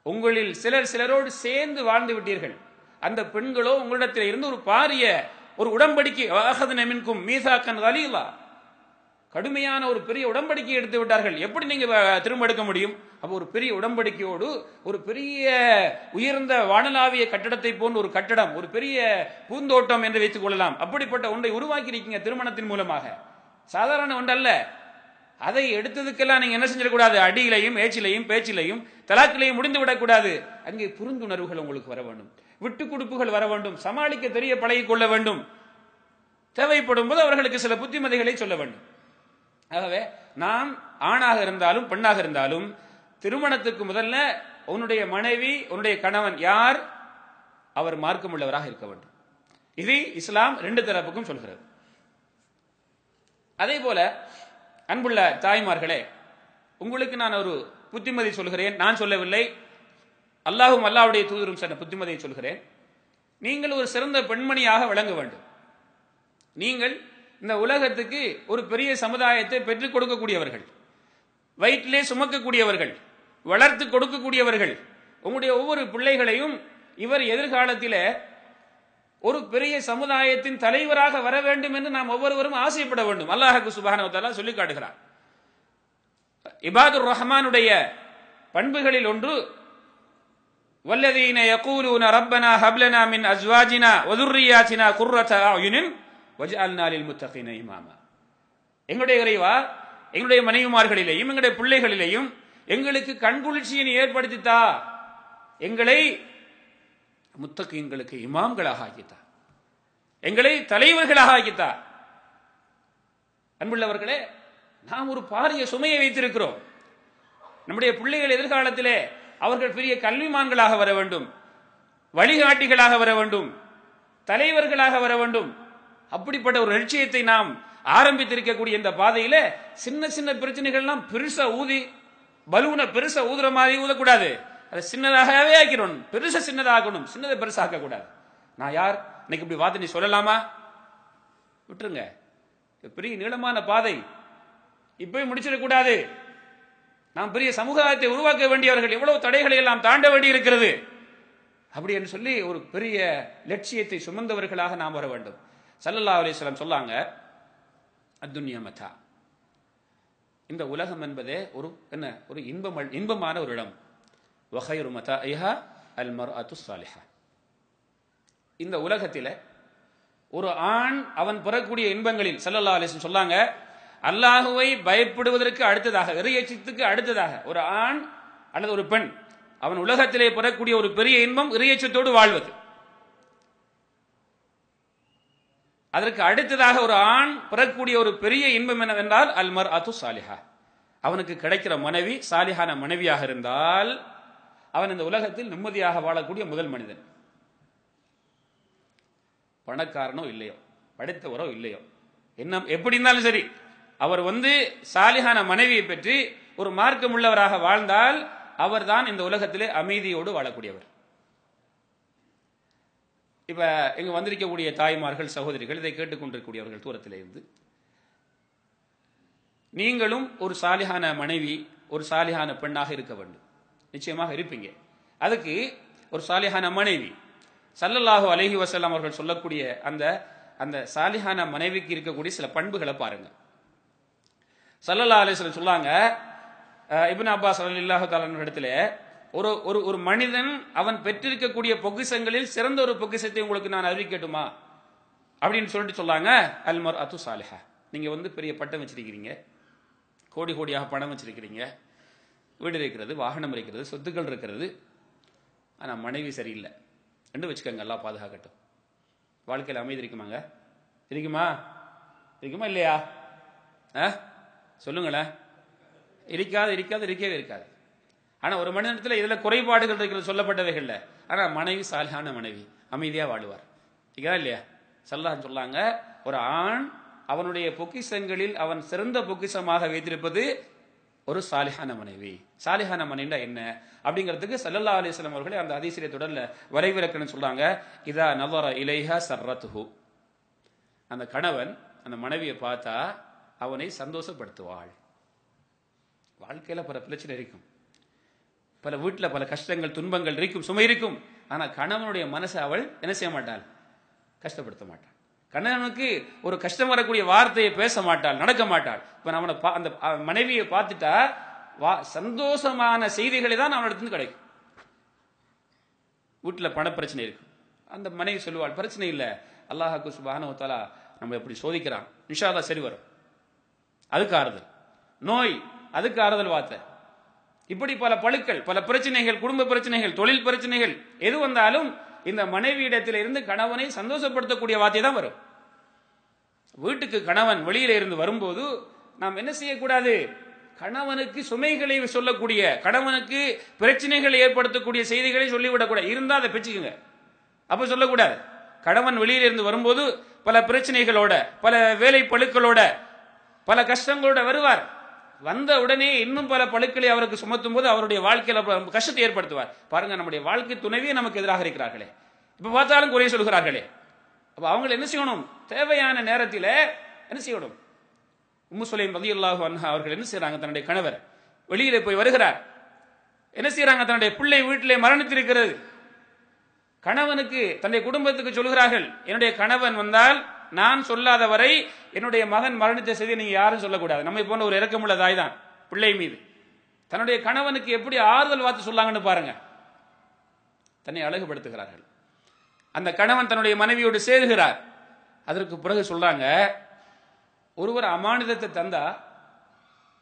உங்களில் சிலரோடு சேர்ந்து வாழ்ந்து விட்டீர்கள், அந்த பெண்களோ உங்களிடத்தில் இருந்து ஒரு பாரிய ஒரு உடன்படிக்கை, மீசாக்கன் கலீலா, கடுமையான ஒரு பெரிய உடன்படிக்கை எடுத்து விட்டார்கள். எப்படி நீங்க திரும்ப எடுக்க முடியும்? அப்போ ஒரு பெரிய உடன்படிக்கையோடு ஒரு பெரிய உயர்ந்த வானளாவிய கட்டடத்தை போன்ற ஒரு கட்டடம், ஒரு பெரிய பூந்தோட்டம் என்று வைத்துக் கொள்ளலாம். அப்படிப்பட்ட ஒன்றை உருவாக்கி இருக்கீங்க திருமணத்தின் மூலமாக. சாதாரண ஒன்றல்ல. அதை எடுத்ததுக்கெல்லாம் நீங்க என்ன செஞ்சிடக்கூடாது? அடியிலையும் ஏச்சிலையும் பேச்சிலையும் தலாக்கிலையும் முடிந்து விடக்கூடாது. அங்கே புரிந்துணர்வுகள் உங்களுக்கு வர வேண்டும், விட்டு கொடுப்புகள் வர வேண்டும், சமாளிக்க தெரிய பழகிக் கொள்ள வேண்டும். தேவைப்படும் போது அவர்களுக்கு சில புத்திமதிகளை சொல்ல வேண்டும். ஆகவே நாம் ஆணாக இருந்தாலும் பெண்ணாக இருந்தாலும் திருமணத்துக்கு முதல்ல உன்னுடைய மனைவி, உன்னுடைய கணவன் யார், அவர் மார்க்கம் உள்ளவராக இருக்க வேண்டும். இது இஸ்லாம் ரெண்டு தரப்புக்கும் சொல்கிறது. அதே போல அன்புள்ள தாய்மார்களே, உங்களுக்கு நான் ஒரு புத்திமதி சொல்கிறேன். நான் சொல்லவில்லை, அல்லாஹும் அல்லாஹ்வுடைய தூதரும் சொன்ன புத்திமதியை சொல்கிறேன். நீங்கள் ஒரு சிறந்த பெண்மணியாக விளங்க வேண்டும். நீங்கள் இந்த உலகத்துக்கு ஒரு பெரிய சமுதாயத்தை பெற்றுக் கொடுக்கக்கூடியவர்கள், வயிற்றிலே சுமக்கக்கூடியவர்கள், வளர்த்து கொடுக்கக்கூடியவர்கள். உங்களுடைய ஒவ்வொரு பிள்ளைகளையும் இவர் எதிர்காலத்தில் ஒரு பெரிய சமுதாயத்தின் தலைவராக வர வேண்டும் என்று நாம் ஒவ்வொருவரும் ஆசைப்பட வேண்டும். அல்லாஹ் சுப்ஹானஹு வ தஆலா சொல்லி காட்டுகிறார். இபாதுர் ரஹ்மானுடைய பண்புகளில் ஒன்று, வல்லதீன யகூலூன ரப்பனா ஹப்லனா மின் அஸ்வாஜினா வ ذُرِّيَّاتِنَا குர்ரத அயுனின் வஜ்அல்னா லில் முத்தகீன இமாமா. எங்களுடைய இறைவா, எங்களுடைய மனைவிமார்களிலேயும் எங்களுடைய பிள்ளைகளிலேயும் எங்களுக்கு கண்குளிர்ச்சியை ஏற்படுத்தித்தா, எங்களை முத்தகீன்களுக்கு இமாம்களாக ஆக்கித்தா, எங்களை தலைவர்களாக ஆக்கித்தா. அன்புள்ளவர்களே, நாம் ஒரு பாரிய சுமையை வைத்திருக்கிறோம். நம்முடைய பிள்ளைகள் எதிர்காலத்திலே அவர்கள் பெரிய கல்விமான்களாக வர வேண்டும், வழிகாட்டிகளாக வர வேண்டும், தலைவர்களாக வர வேண்டும். அப்படிப்பட்ட ஒரு லட்சியத்தை நாம் ஆரம்பித்திருக்கக்கூடிய இந்த பாதையில சின்ன சின்ன பிரச்சனைகள்லாம் பெருசா ஊதி, பலூனை பெருசா ஊதுற மாதிரி ஊதக்கூடாது. அதை சின்னதாகவே ஆக்கணும், பெருசா சின்னதாகணும், சின்னதை பெருசாக்க கூடாது. நான் யார் இன்னைக்கு இப்படி வார்த்தை நீ சொல்லலாமா? விட்டுருங்க. பெரிய நீளமான பாதை இப்பவே முடிச்சிடக்கூடாது. நாம் பெரிய சமுதாயத்தை உருவாக்க வேண்டியவர்கள், எவ்வளவு தடைகளை எல்லாம் தாண்ட வேண்டி இருக்கிறது. அப்படி என்று சொல்லி ஒரு பெரிய லட்சியத்தை சுமந்தவர்களாக நாம் வர வேண்டும். ஸல்லல்லாஹு அலைஹி வஸல்லம் சொன்னாங்க, அத்துன்யா மதா, இந்த உலகம் என்பதே ஒரு என்ன, ஒரு இன்பமான ஒரு இடம். வகைரு மதாஇஹா அல் மர்அத்து ஸாலிஹா. இந்த உலகத்தில் ஒரு ஆண் அவன் பெறக்கூடிய இன்பங்களில் ஸல்லல்லாஹு அலைஹி வஸல்லம் சொன்னாங்க, அல்லாஹுவை பயப்படுவதற்கு அடுத்ததாக, இறையச்சத்துக்கு அடுத்ததாக ஒரு ஆண் அல்லது ஒரு பெண் அவன் உலகத்திலே பெறக்கூடிய ஒரு பெரிய இன்பம் இறையச்சத்தோடு வாழ்வது. அதற்கு அடுத்ததாக ஒரு ஆண் பெறக்கூடிய ஒரு பெரிய இன்பம் என்னவென்றால் அல் மர்அத்து ஸாலிஹா. அவனுக்கு கிடைக்கிற மனைவி சாலிஹான மனைவியாக இருந்தால் அவன் இந்த உலகத்தில் நிம்மதியாக வாழக்கூடிய முதல் மனிதன். பணக்காரனோ இல்லையோ, படித்தவரோ இல்லையோ, என்ன எப்படி இருந்தாலும் சரி, அவர் சாலிஹான மனைவியை பெற்று ஒரு மார்க்கம் உள்ளவராக வாழ்ந்தால் அவர்தான் இந்த உலகத்திலே அமைதியோடு வாழக்கூடியவர். இப்ப இங்க வந்திருக்கக்கூடிய தாய்மார்கள், சகோதரிகள், இதை கேட்டுக்கொண்டிருக்கக்கூடியவர்கள் தூரத்திலே இருந்து, நீங்களும் ஒரு சாலிஹான மனைவி, ஒரு சாலிஹான பெண்ணாக இருக்க வேண்டும். நிச்சயமாக இருப்பீங்க. அதுக்கு ஒரு சாலிஹான மனைவி, ஸல்லல்லாஹு அலைஹி வஸல்லம் அவர்கள் சொல்லக்கூடிய அந்த சாலிஹான மனைவிக்கு இருக்கக்கூடிய சில பண்புகளை பாருங்க. ஸல்லல்லாஹு அலைஹி வஸல்லம் சொன்னாங்க, இப்னு அப்பாஸ் ரலியல்லாஹு தஆலா இடத்துல ஒரு மனிதன் அவன் பெற்றிருக்கக்கூடிய பொக்கிஷங்களில் சிறந்த ஒரு பொக்கிஷத்தை உங்களுக்கு நான் அறிவிக்கட்டுமா அப்படின்னு சொல்லிட்டு சொல்லாங்க, அல் மர்அத்து ஸாலிஹா. நீங்க பெரிய பட்டம் வச்சிருக்கிறீங்க, கோடி கோடியாக பணம் வச்சிருக்கிறீங்க, வீடு இருக்கிறது, வாகனம் இருக்கிறது, சொத்துக்கள் இருக்கிறது, ஆனா மனைவி சரியில்லை என்று வச்சுக்கோங்க. எல்லாம் பாதுகாக்கட்டும். வாழ்க்கையில் அமைதி இருக்குமாங்க? இருக்குமா இல்லையா? சொல்லுங்களேன். இருக்கவே இருக்காது. ஆனா ஒரு மனிதனத்தில் இதுல குறைபாடுகள் இருக்கிறது சொல்லப்பட்டவைகள்ல, ஆனா மனைவி சாலிஹான மனைவி அமைதியா வாழுவார். இல்லையா? ஸல்லல்லாஹு சொல்லாங்க, ஒரு ஆண் அவனுடைய பொக்கிஷங்களில் அவன் சிறந்த பொக்கிஷமாக வைத்திருப்பது ஒரு சாலிஹான மனைவி. சாலிஹான மனைவினா என்ன அப்படிங்கிறதுக்கு ஸல்லல்லாஹு அலைஹி வஸல்லம் அவர்களே அந்த ஹதீஸிலே தொடர்ல வரைவிலக்கணம் சொல்றாங்க, இதா நஸர இலைஹா சர்ரத்துஹு. அந்த கணவன் அந்த மனைவியை பார்த்தா அவனை சந்தோஷப்படுத்துவாள். வாழ்க்கையில பல பிரச்சனை இருக்கும், பல வீட்டில் பல கஷ்டங்கள், துன்பங்கள் இருக்கும், சுமை இருக்கும். ஆனா கணவனுடைய மனசை அவள் என்ன செய்ய மாட்டாள்? கஷ்டப்படுத்த மாட்டாள். கணவனுக்கு ஒரு கஷ்டம் வரக்கூடிய வார்த்தையை பேச மாட்டாள், நடக்க மாட்டாள். இப்ப அவனை அந்த மனைவியை பார்த்துட்டா சந்தோஷமான செய்திகளை தான் அவனிடத்துல கிடைக்கும். வீட்டுல பண பிரச்சனை இருக்கு, அந்த மனைவி சொல்லுவாள், பிரச்சனை இல்லை, அல்லாஹ் சுப்ஹானஹு வ தஆலா நம்ம எப்படி சோதிக்கிறான், இன்ஷா அல்லாஹ் சரி வரும். அதுக்கு ஆறுதல். நோய், அதுக்கு ஆறுதல் வார்த்தை. இப்படி பல பழுக்கள், பல பிரச்சனைகள், குடும்ப பிரச்சனைகள், தொழில் பிரச்சனைகள் எது வந்தாலும் இந்த மனைவி இடத்தில் இருந்து கணவனை சந்தோஷப்படுத்தக்கூடிய வார்த்தை தான் வரும். வீட்டுக்கு கணவன் வெளியில இருந்து வரும்போது நாம் என்ன செய்யக்கூடாது, கணவனுக்கு சுமைகளை சொல்லக்கூடிய, கணவனுக்கு பிரச்சனைகளை ஏற்படுத்தக்கூடிய செய்திகளை சொல்லிவிடக்கூடாது. இருந்தா அதை பெச்சுக்குங்க, அப்ப சொல்லக்கூடாது. கணவன் வெளியில இருந்து வரும்போது பல பிரச்சனைகளோட, பல வேலை பழுக்களோட, பல கஷ்டங்களோட வருவார். வந்த உடனே இன்னும் பல பழுக்களை அவருக்கு சுமத்தும் போது அவருடைய வாழ்க்கையில கஷ்டத்தை ஏற்படுத்துவார். பாருங்க, நம்முடைய வாழ்க்கை துணைவியே நமக்கு எதிராக இருக்கிறார்களே, இப்ப பார்த்தாலும் குறை சொல்கிறார்களே. அப்ப அவங்க என்ன செய்யணும், தேவையான நேரத்தில் என்ன செய்யணும். உம்மு சுலைம் ரலியல்லாஹு அன்ஹா அவர்கள் என்ன செய்யறாங்க, தன்னுடைய கணவர் வெளியில போய் வருகிறார், என்ன செய்யறாங்க, தன்னுடைய பிள்ளை வீட்டிலே மரணித்திருக்கிறது. கணவனுக்கு, தன்னுடைய குடும்பத்துக்கு சொல்கிறார்கள், என்னுடைய கணவன் வந்தால் நான் சொல்லாத வரை என்னுடைய மகன் மரணித்த செய்தி நீங்க யாரும் சொல்லக்கூடாது. நம்மை போன்ற ஒரு இரக்கமுள்ள தாய் தான் பிள்ளை மீது தன்னுடைய கணவனுக்கு எப்படி ஆறுதல் வார்த்தை சொல்லாங்கன்னு பாருங்க. தன்னை அழகுபடுத்துகிறார்கள். அந்த கணவன் தன்னுடைய மனைவியோடு சேருகிறார். அதற்கு பிறகு சொல்றாங்க, ஒருவர் அமானிதத்தை தந்தா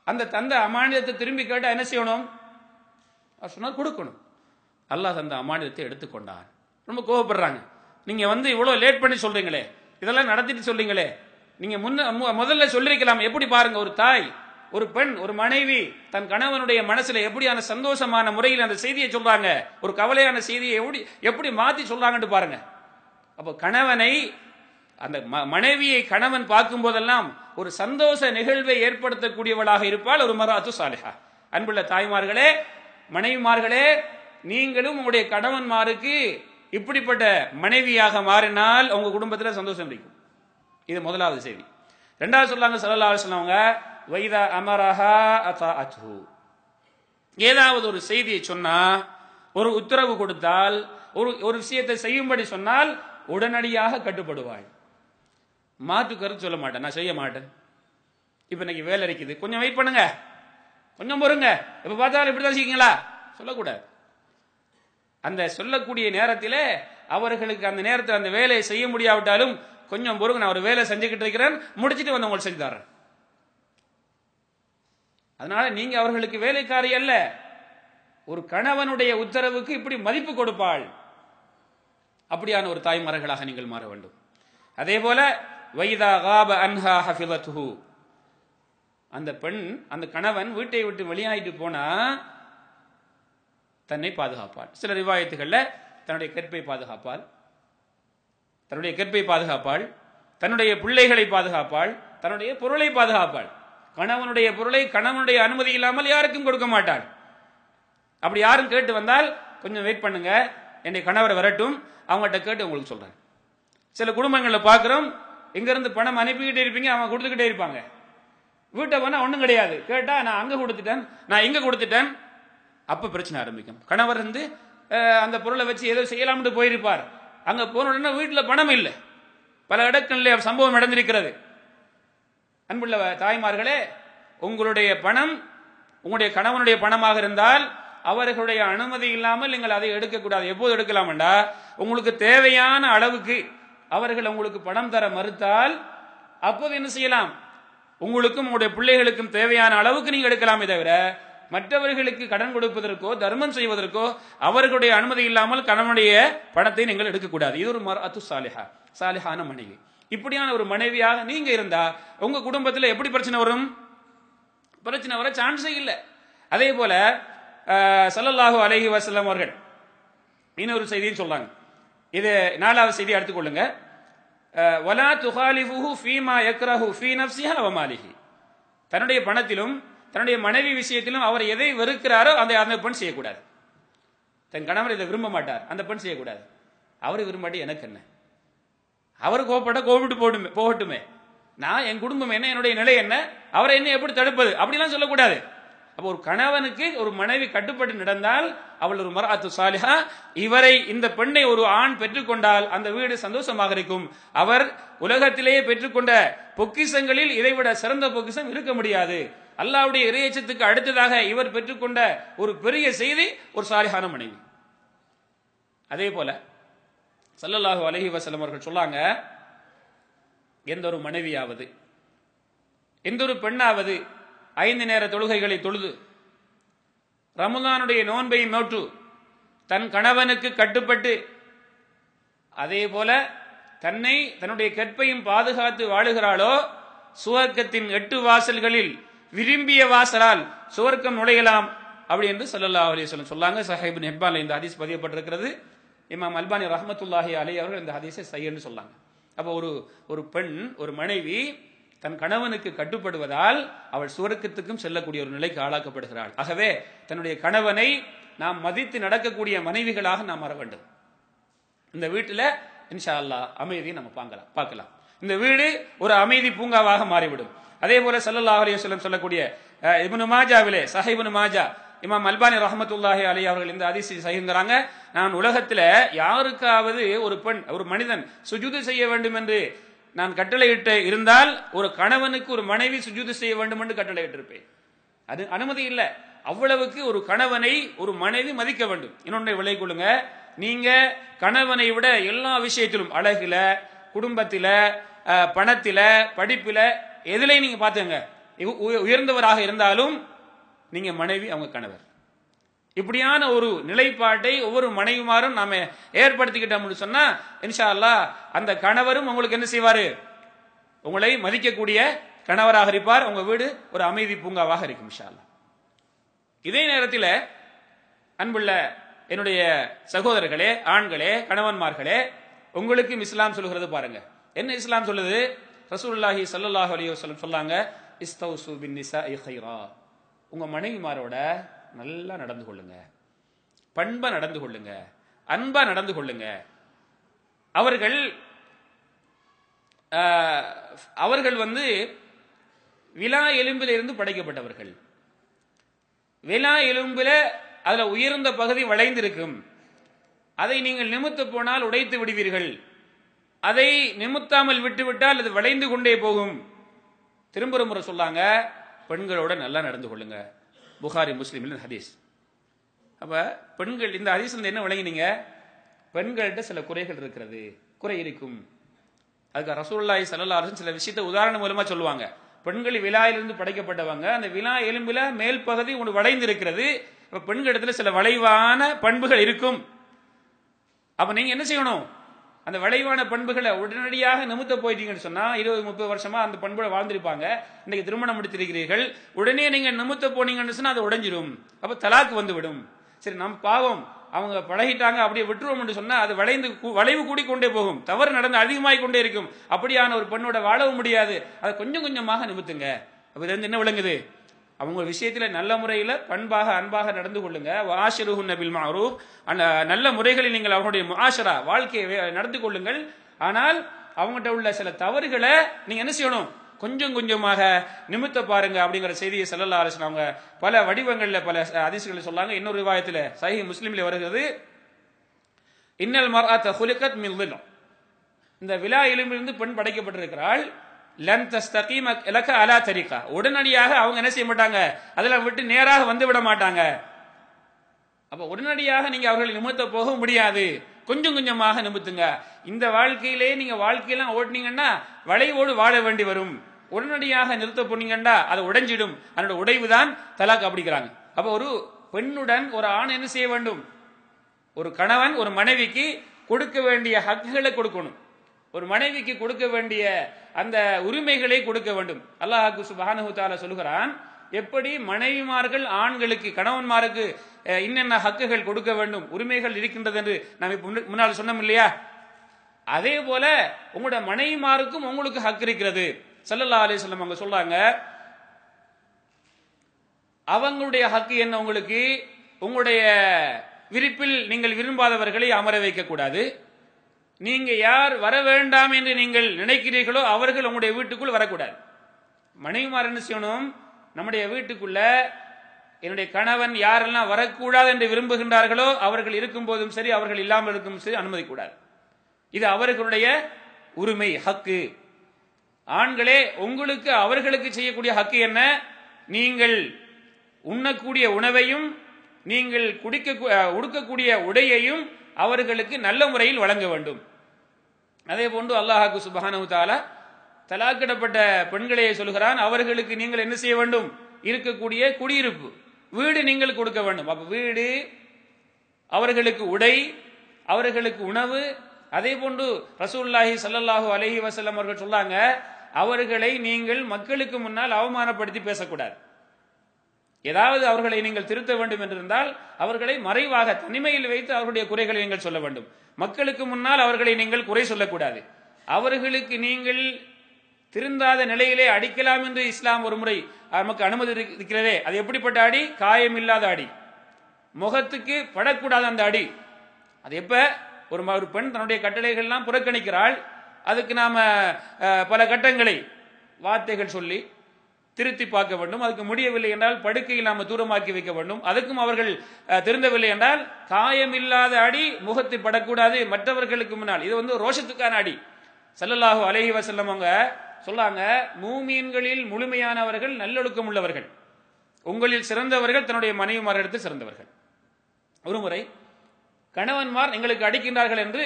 அந்த தந்த அமானிதத்தை திரும்பி கேட்டா என்ன செய்யணும், சொன்னால் கொடுக்கணும். அல்லாஹ் தந்த அமானிதத்தை எடுத்துக்கொண்டான். ரொம்ப கோபப்படுறாங்க. நீங்க இவ்வளவு லேட் பண்ணி சொல்றீங்களே, இதெல்லாம் நடத்திட்டு சொல்றீங்களே, நீங்க முதல்ல சொல்லிருக்கலாம். எப்படி பாருங்க, ஒரு தாய், ஒரு பெண், ஒரு மனைவி தன் கணவனுடைய மனசுல எப்படியான சந்தோஷமான முறையில் அந்த செய்தியை சொல்றாங்க, ஒரு கவலையான செய்தியை எப்படி மாத்தி சொல்றாங்கன்னு பாருங்க. அப்போ கணவனை, அந்த மனைவியை கணவன் பார்க்கும் போதெல்லாம் ஒரு சந்தோஷ நிகழ்வை ஏற்படுத்தக்கூடியவளாக இருப்பாள் ஒரு மர்அத்து சாலிஹா. அன்புள்ள தாய்மார்களே, மனைவிமார்களே, நீங்களும் உங்களுடைய கணவன்மாருக்கு இப்படிப்பட்ட மனைவியாக மாறினால் உங்க குடும்பத்தில் சந்தோஷம் இருக்கும். இது முதலாவது செய்தி. இரண்டாவது சொல்றாங்க ஸல்லல்லாஹு அலைஹி வஸல்லம், வைதா அமரஹா அதாஅத்ஹு, ஏதாவது ஒரு செய்தியை சொன்னா, ஒரு உத்தரவு கொடுத்தால், ஒரு விஷயத்தை செய்யும்படி சொன்னால் உடனடியாக கட்டுப்படுவாள். மாற்று கருத்து சொல்ல மாட்டேன், நான் செய்ய மாட்டேன், இப்ப இன்னைக்கு வேலை இருக்குது, கொஞ்சம் வெயிட் பண்ணுங்க, கொஞ்சம் பொறுங்க, இப்ப பார்த்தாலும் இப்படிதான் செய்யுங்களா சொல்லக்கூடாது. அந்த சொல்லக்கூடிய நேரத்தில் அவர்களுக்கு அந்த நேரத்தில் அந்த வேலையை செய்ய முடியாவிட்டாலும் கொஞ்சம் பொறுங்க, நான் ஒரு வேலை செஞ்சுக்கிட்டு இருக்கிறேன், முடிச்சுட்டு வந்து உங்களுக்கு செஞ்சு தர்றேன். அதனால நீங்க அவர்களுக்கு வேலைக்காரி அல்ல. ஒரு கணவனுடைய உத்தரவுக்கு இப்படி மதிப்பு கொடுப்பாள். அப்படியான ஒரு தாய்மார்களாக நீங்கள் மாற வேண்டும். அதே போல வைதா காப அன்ஹா ஹஃபிலத்துஹு, அந்த பெண், அந்த கணவன் வீட்டை விட்டு வெளியாயிட்டு போனா தன்னை பாதுகாப்பாள். சில ரிவாயத்துகள்ல தன்னுடைய கற்பை பாதுகாப்பாள், தன்னுடைய கற்பை பாதுகாப்பாள், தன்னுடைய பிள்ளைகளை பாதுகாப்பாள், தன்னுடைய பொருளை பாதுகாப்பாள். கணவனுடைய பொருளை கணவனுடைய அனுமதி இல்லாமல் யாருக்கும் கொடுக்க மாட்டாள். அப்படி யாரும் கேட்டு வந்தால் கொஞ்சம் வெயிட் பண்ணுங்க, என்னுடைய கணவரை வரட்டும், அவங்ககிட்ட கேட்டு உங்களுக்கு சொல்றேன். சில குடும்பங்களில் பார்க்கிறோம், இங்கிருந்து பணம் அனுப்பிக்கிட்டே இருப்பீங்க, அவங்க கொடுத்துக்கிட்டே இருப்பாங்க. வீட்டை போனா ஒன்றும் கிடையாது, கேட்டா நான் அங்க கொடுத்துட்டேன், நான் இங்க கொடுத்துட்டேன். அப்ப பிரச்சனை ஆரம்பிக்கும். கணவர் அந்த பொருளை வச்சு ஏதோ செய்யலாம்னு போயிருப்பார், அங்க போன உடனே வீட்டுல பணம் இல்லை. பல இடங்களில் சம்பவம் நடந்திருக்கிறது. அன்புள்ள தாய்மார்களே, உங்களுடைய பணம் உங்களுடைய கணவனுடைய பணமாக இருந்தால் அவர்களுடைய அனுமதி இல்லாமல் நீங்கள் அதை எடுக்கக்கூடாது. எப்போது எடுக்கலாம்டா, உங்களுக்கு தேவையான அளவுக்கு அவர்கள் உங்களுக்கு பணம் தர மறுத்தால் அப்போது என்ன செய்யலாம், உங்களுக்கும் உங்களுடைய பிள்ளைகளுக்கும் தேவையான அளவுக்கு நீங்க எடுக்கலாமே தவிர மற்றவர்களுக்கு கடன் கொடுப்பதற்கோ தர்மம் செய்வதற்கோ அவர்களுடைய அனுமதி இல்லாமல் கணவனுடைய பணத்தை நீங்கள் எடுக்கக்கூடாது. இது ஒரு மர்அத்து சாலிஹா, சாலிஹான மனைவி. இப்படியான ஒரு மனைவியாக நீங்க இருந்தா உங்க குடும்பத்தில் எப்படி பிரச்சனை வரும், பிரச்சனை வர சான்ஸே இல்லை. அதே போல ஸல்லல்லாஹு அலைஹி வஸல்லம் அவர்கள் இன்னொரு செய்தியை சொல்றாங்க. இது நாலாவது செய்தி எடுத்துக்கொள்ளுங்க. வலா துகாலிஃபுஹு ஃபீமா யக்ரஹு ஃபீ நஃப்ஸிஹா வ மாலிஹி, தன்னுடைய பணத்திலும் தன்னுடைய மனைவி விஷயத்திலும் அவர் எதை வெறுக்கிறாரோ அந்த பெண் செய்யக்கூடாது. தன் கணவர் இதை விரும்ப மாட்டார், அந்த பெண் செய்யக்கூடாது. அவர் விரும்பாட்டி எனக்கு என்ன, அவர் கோபப்பட்ட கோபிட்டு போகட்டுமே, நான் என் குடும்பம் என்ன, என்னுடைய நிலை என்ன, அவரை என்ன எப்படி தடுப்பது அப்படிலாம் சொல்லக்கூடாது. அப்போ ஒரு கணவனுக்கு ஒரு மனைவி கட்டுப்பட்டு நடந்தால் அவள் ஒரு மர்அத்து சாலிஹா. இவரை இந்த பெண்ணை ஒரு ஆண் பெற்றுக்கொண்டால் அந்த வீடு சந்தோஷமாக இருக்கும். அவர் உலகத்திலேயே பெற்றுக்கொண்ட பொக்கிஷங்களில் இதைவிட சிறந்த பொக்கிஷம் இருக்க முடியாது. அல்லாஹ்வுடைய இறையச்சத்துக்கு அடுத்ததாக இவர் பெற்றுக்கொண்ட ஒரு பெரிய செய்தி ஒரு சாலிஹான மனைவி. அதே போல ஸல்லல்லாஹு அலைஹி வஸல்லம் அவர்கள் சொன்னாங்க, எந்த ஒரு மனைவியாவது எந்த ஒரு பெண்ணாவது 5 நேர தொழுகைகளை தொழுது ரமலானுடைய நோன்பை நோற்று தன் கணவனுக்கு கட்டுப்பட்டு அதே போல தன்னுடைய கற்பையும் பாதுகாத்து வாழுகிறாளோ சுவர்க்கத்தின் 8 வாசல்களில் விரும்பிய வாசலால் சுவர்க்கம் நுழையலாம் அப்படி என்று ஸல்லல்லாஹு அலைஹி வஸல்லம் சொன்னாங்க. ஸஹீஹ் இப்னு ஹிப்பான்ல இந்த ஹதீஸ் பதியப்பட்டிருக்கிறது. இமாம் அல்பானி ரஹ்மத்துல்லாஹி அலைஹி அவர்கள் இந்த ஹதீஸை சஹீஹ்னு சொன்னாங்க. அப்போ ஒரு பெண் ஒரு மனைவி தன் கணவனுக்கு கட்டுப்படுவதால் அவள் சுவர்க்கத்துக்கும் செல்லக்கூடிய ஒரு நிலைக்கு ஆளாக்கப்படுகிறாள். ஆகவே தன்னுடைய கணவனை நாம் மதித்து நடக்கக்கூடிய மனைவிகளாக நாம் மாற வேண்டும். இந்த வீட்டில் இன்ஷா அல்லாஹ் அமைதியை நம்ம பார்க்கலாம். இந்த வீடு ஒரு அமைதி பூங்காவாக மாறிவிடும். அதே போல ஸல்லல்லாஹு அலைஹி வஸல்லம் சொல்லக்கூடிய இப்னு மாஜாவிலே ஸஹீஹ் இப்னு மாஜா இமாம் அல்பானி ரஹ்மத்துல்லாஹி அலைஹி அவர்கள் இந்த ஹதீஸை சஹீஹ்ங்கறாங்க. நான் உலகத்துல யாருக்காவது ஒரு மனிதன் சுஜூது செய்ய வேண்டும் என்று நான் கட்டளையிட்டு இருந்தால் ஒரு கணவனுக்கு ஒரு மனைவி சுஜூது செய்ய வேண்டும் என்று கட்டளையிட்டிருப்பேன். அது அனுமதி இல்லை. அவ்வளவுக்கு ஒரு கணவனை ஒரு மனைவி மதிக்க வேண்டும். இன்னொன்றை விளை கொள்ளுங்க, நீங்க கணவனை விட எல்லா விஷயத்திலும் அழகுல, குடும்பத்தில, பணத்தில, படிப்பில எதிலையும் நீங்க பாத்துங்க உயர்ந்தவராக இருந்தாலும் நீங்க மனைவி அவங்க கணவர். இப்படியான ஒரு நிலைப்பாட்டை ஒவ்வொரு மனைவிமாரும் நாம ஏற்படுத்திக்கிட்டோம்னு சொன்னா இன்ஷா அல்லாஹ் அந்த கணவரும் உங்களுக்கு என்ன செய்வாரு, உங்களை மதிக்கக்கூடிய கணவராக இருப்பார். உங்க வீடு ஒரு அமைதி பூங்காவாக இருக்கும் இன்ஷா அல்லாஹ். இதே நேரத்தில் அன்புள்ள என்னுடைய சகோதரர்களே, ஆண்களே, கணவன்மார்களே, உங்களுக்கும் இஸ்லாம் சொல்கிறது பாருங்க. என்ன இஸ்லாம் சொல்லுது? ரசூலுல்லாஹி ஸல்லல்லாஹு அலைஹி வஸல்லம் சொன்னாங்க, இஸ்தௌசு பின்னிசாஇ கைரா. உங்க மனைவிமாரோட நல்லா நடந்து கொள்ளுங்க, பண்பா நடந்து கொள்ளுங்க, அன்பா நடந்து கொள்ளுங்க. அவர்கள் விலா எலும்பில் இருந்து படைக்கப்பட்டவர்கள். விலா எலும்பில அதுல உயர்ந்த பகுதி வளைந்திருக்கும். அதை நீங்கள் நிமித்த போனால் உடைத்து விடுவீர்கள். அதை நிமித்தாமல் விட்டுவிட்டால் அது வளைந்து கொண்டே போகும். திரும்ப முறை சொல்லாங்க, பெண்களோட நல்லா நடந்து கொள்ளுங்க. புகாரி முஸ்லிமில் ஹதீஸ். அப்ப பெண்கள் இந்த ஹதீஸ் என்ன விளங்கினீங்க? பெண்கள்கிட்ட சில குறைகள் இருக்கிறது, குறை இருக்கும். அதுக்கு ரசூலுல்லாஹி ஸல்லல்லாஹு அலைஹி வஸல்லம் சில விஷயத்தை உதாரணம் மூலமா சொல்லுவாங்க. பெண்கள் விலாயிலிருந்து படைக்கப்பட்டவங்க. அந்த விலா எலும்பில மேல் பகுதி ஒன்று வளைந்து இருக்கிறது. பெண்களிடத்துல சில வளைவான பண்புகள் இருக்கும். அப்ப நீங்க என்ன செய்யணும்? அந்த வளைவான பண்புகளை உடனடியாக நிமித்த போயிட்டீங்கன்னு சொன்னா 20-30 வருஷமா அந்த பண்புகளை வாழ்ந்திருப்பாங்க. இன்னைக்கு திருமணம் முடித்திருக்கிறீர்கள், உடனே நீங்க நிமித்த போனீங்கன்னு சொன்னா அது உடைஞ்சிடும். அப்ப தலாக்கு வந்துவிடும். சரி, நம்ம பாவம் அவங்க பழகிட்டாங்க, அப்படியே விட்டுருவோம் சொன்னா அது வளைவு கூடிக்கொண்டே போகும். தவறு நடந்து அதிகமாகி கொண்டே இருக்கும். அப்படியான ஒரு பெண்ணோட வாழவும் முடியாது. அதை கொஞ்சம் கொஞ்சமாக நிமித்துங்க. அப்ப இது என்ன விளங்குது? அவங்க விஷயத்துல நல்ல முறையில பண்பாக அன்பாக நடந்து கொள்ளுங்க. வாஷிருஹுன்ன பில் மஅரூஃப். நல்ல முறைகளில் நீங்கள் அவங்களுடைய முஆஷரா வாழ்க்கையை நடந்து கொள்ளுங்கள். ஆனால் அவங்ககிட்ட உள்ள சில தவறுகளை நீங்க என்ன செய்யணும்? கொஞ்சம் கொஞ்சமாக நிமித்த பாருங்க அப்படிங்கிற செய்தியை ஸல்லல்லாஹு அலைஹி வஸல்லம் அவங்க பல வடிவங்கள்ல பல ஹதீஸ்களை சொன்னாங்க. இன்னொரு ரிவாயத்துல சஹீஹ் முஸ்லிம்ல வருகிறது, இன்னல் மர்அத குலிகத் மின் ظில். இந்த விலா எலும்பிலிருந்து பெண் படைக்கப்பட்டிருக்கிறாள். லன் தஸ்தகீம லக அலா தரிகா. உடனடியாக அவங்க என்ன செய்ய மாட்டாங்க, அதெல்லாம் விட்டு நேராக வந்து விட மாட்டாங்க. அப்ப உடனடியாக நீங்க அவர்களை நிமித்த போக முடியாது. கொஞ்சம் கொஞ்சமாக நிமித்துங்க. இந்த வாழ்க்கையிலே நீங்க வாழ்க்கையெல்லாம் ஓட்டினீங்கன்னா வளைவோடு வாழ வேண்டி வரும். உடனடியாக நிறுத்த போனீங்கன்னா அது உடைஞ்சிடும். அதனோட உடைவு தான் தலாக் அப்படிங்கிறாங்க. அப்ப ஒரு பெண்ணுடன் ஒரு ஆண் என்ன செய்ய வேண்டும்? ஒரு கணவன் ஒரு மனைவிக்கு கொடுக்க வேண்டிய ஹக்குகளை கொடுக்கணும். ஒரு மனைவிக்கு கொடுக்க வேண்டிய அந்த உரிமைகளை கொடுக்க வேண்டும். அல்லாஹ் சுப்ஹானஹு வ தஆலா சொல்கிறான், எப்படி மனைவிமார்கள் ஆண்களுக்கு கணவன்மாருக்கு இன்னென்ன ஹக்குகள் கொடுக்க வேண்டும், உரிமைகள் இருக்கின்றது என்று நாம் முன்னால் சொன்னோம் இல்லையா? அதே போல உங்களுடைய மனைவிமாருக்கும் உங்களுக்கு ஹக்கு இருக்கிறது. ஸல்லல்லாஹு அலைஹி வஸல்லம் அவங்க சொல்றாங்க, அவங்களுடைய ஹக்கு என்ன? உங்களுக்கு உங்களுடைய விருப்பில் நீங்கள் விரும்பாதவர்களை அமர வைக்க கூடாது. நீங்க யார் வர வேண்டாம் என்று நீங்கள் நினைக்கிறீர்களோ அவர்கள் உங்களுடைய வீட்டுக்குள் வரக்கூடாது. மனைவிமார் என்ன செய்யணும்? நம்முடைய வீட்டுக்குள்ள என்னுடைய கணவன் யாரெல்லாம் வரக்கூடாது என்று விரும்புகின்றார்களோ அவர்கள் இருக்கும் போதும் சரி, அவர்கள் இல்லாமல் இருக்கும் சரி அனுமதிக்கூடாது. இது அவர்களுடைய உரிமை, ஹக்கு. ஆண்களே, உங்களுக்கு அவர்களுக்கு செய்யக்கூடிய ஹக்கு என்ன? நீங்கள் உண்ணக்கூடிய உணவையும் நீங்கள் உடுக்கக்கூடிய உடையையும் அவர்களுக்கு நல்ல முறையில் வழங்க வேண்டும். அதே போன்று அல்லாஹ் சுப்ஹானஹு தஆலா தலாக்கிடப்பட்ட பெண்களே சொல்கிறான், அவர்களுக்கு நீங்கள் என்ன செய்ய வேண்டும்? இருக்கக்கூடிய குடியிருப்பு வீடு நீங்கள் கொடுக்க வேண்டும். அப்ப வீடு, அவர்களுக்கு உடை, அவர்களுக்கு உணவு. அதே போன்று ரசூலுல்லாஹி ஸல்லல்லாஹு அலைஹி வஸல்லம் அவர்கள் சொன்னாங்க, அவர்களை நீங்கள் மக்களுக்கு முன்னால் அவமானப்படுத்தி பேசக்கூடாது. ஏதாவது அவர்களை நீங்கள் திருத்த வேண்டும் என்றிருந்தால் அவர்களை மறைவாக தனிமையில் வைத்து அவர்களுடைய குறைகளை நீங்கள் சொல்ல வேண்டும். மக்களுக்கு முன்னால் அவர்களை நீங்கள் குறை சொல்லக்கூடாது. அவர்களுக்கு நீங்கள் திருந்தாத நிலையிலே அடிக்கலாம் என்று இஸ்லாம் ஒரு முறை நமக்கு அனுமதி இருக்கிறதே. அது எப்படிப்பட்ட அடி? காயம் இல்லாத அடி, முகத்துக்கு படக்கூடாத அந்த அடி. அது எப்ப ஒரு பெண் தன்னுடைய கட்டளைகள்லாம் புறக்கணிக்கிறாள், அதுக்கு நாம பல கட்டங்களை வார்த்தைகள் சொல்லி திருத்தி பார்க்க வேண்டும். அதுக்கு முடியவில்லை என்றால் படுக்கையில் நாம தூரமாக்கி வைக்க வேண்டும். அதுக்கும் அவர்கள் திருந்தவில்லை என்றால் காயம் இல்லாத அடி, முகத்தில் படக்கூடாது மற்றவர்களுக்கு முன்னால். இது ரோஷத்துக்கான அடி. ஸல்லல்லாஹு அலைஹி வஸல்லம் அவங்க சொல்லாங்க, மூமீன்களில் முழுமையானவர்கள் நல்லொழுக்கம் உள்ளவர்கள், உங்களில் சிறந்தவர்கள் தன்னுடைய மனைவிமாரிடத்தில் சிறந்தவர்கள். ஒருமுறை கணவன்மார் எங்களுக்கு அடிக்கின்றார்கள் என்று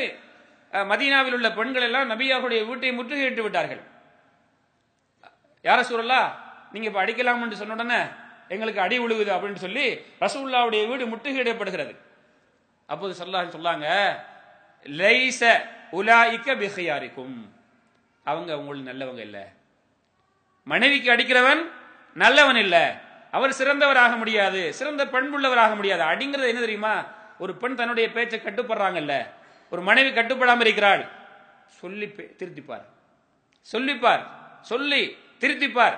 மதீனாவில் உள்ள பெண்கள் எல்லாம் நபியாவுடைய வீட்டை முற்றுகையிட்டு விட்டார்கள். யார ரசூலுல்லாஹ், நீங்க இப்ப அடிக்கலாம் என்று சொன்ன உடனே எங்களுக்கு அடி விழுகுது அப்படின்னு சொல்லி ரசூலுல்லாஹ்வுடைய வீடு முற்றுகையிடப்படுகிறது. அப்போது ஸல்லல்லாஹு சொல்லாங்க, லைஸ உலாயிக பிஹியாரிக்கும், அவங்க உங்களுக்கு நல்லவங்க இல்ல. மனைவிக்கு அடிக்கிறவன் நல்லவன் இல்ல, அவர் சிறந்தவராக முடியாது, சிறந்த பண்புள்ளவராக முடியாது. அடிங்கிறது என்ன தெரியுமா? ஒரு பெண் தன்னுடைய பேச்சை கட்டுப்படுறாங்கல்ல, ஒரு மனைவி கட்டுப்படாமல் இருக்கிறாள், சொல்லி திருத்திப்பார், சொல்லிப்பார், சொல்லி திருத்திப்பார்.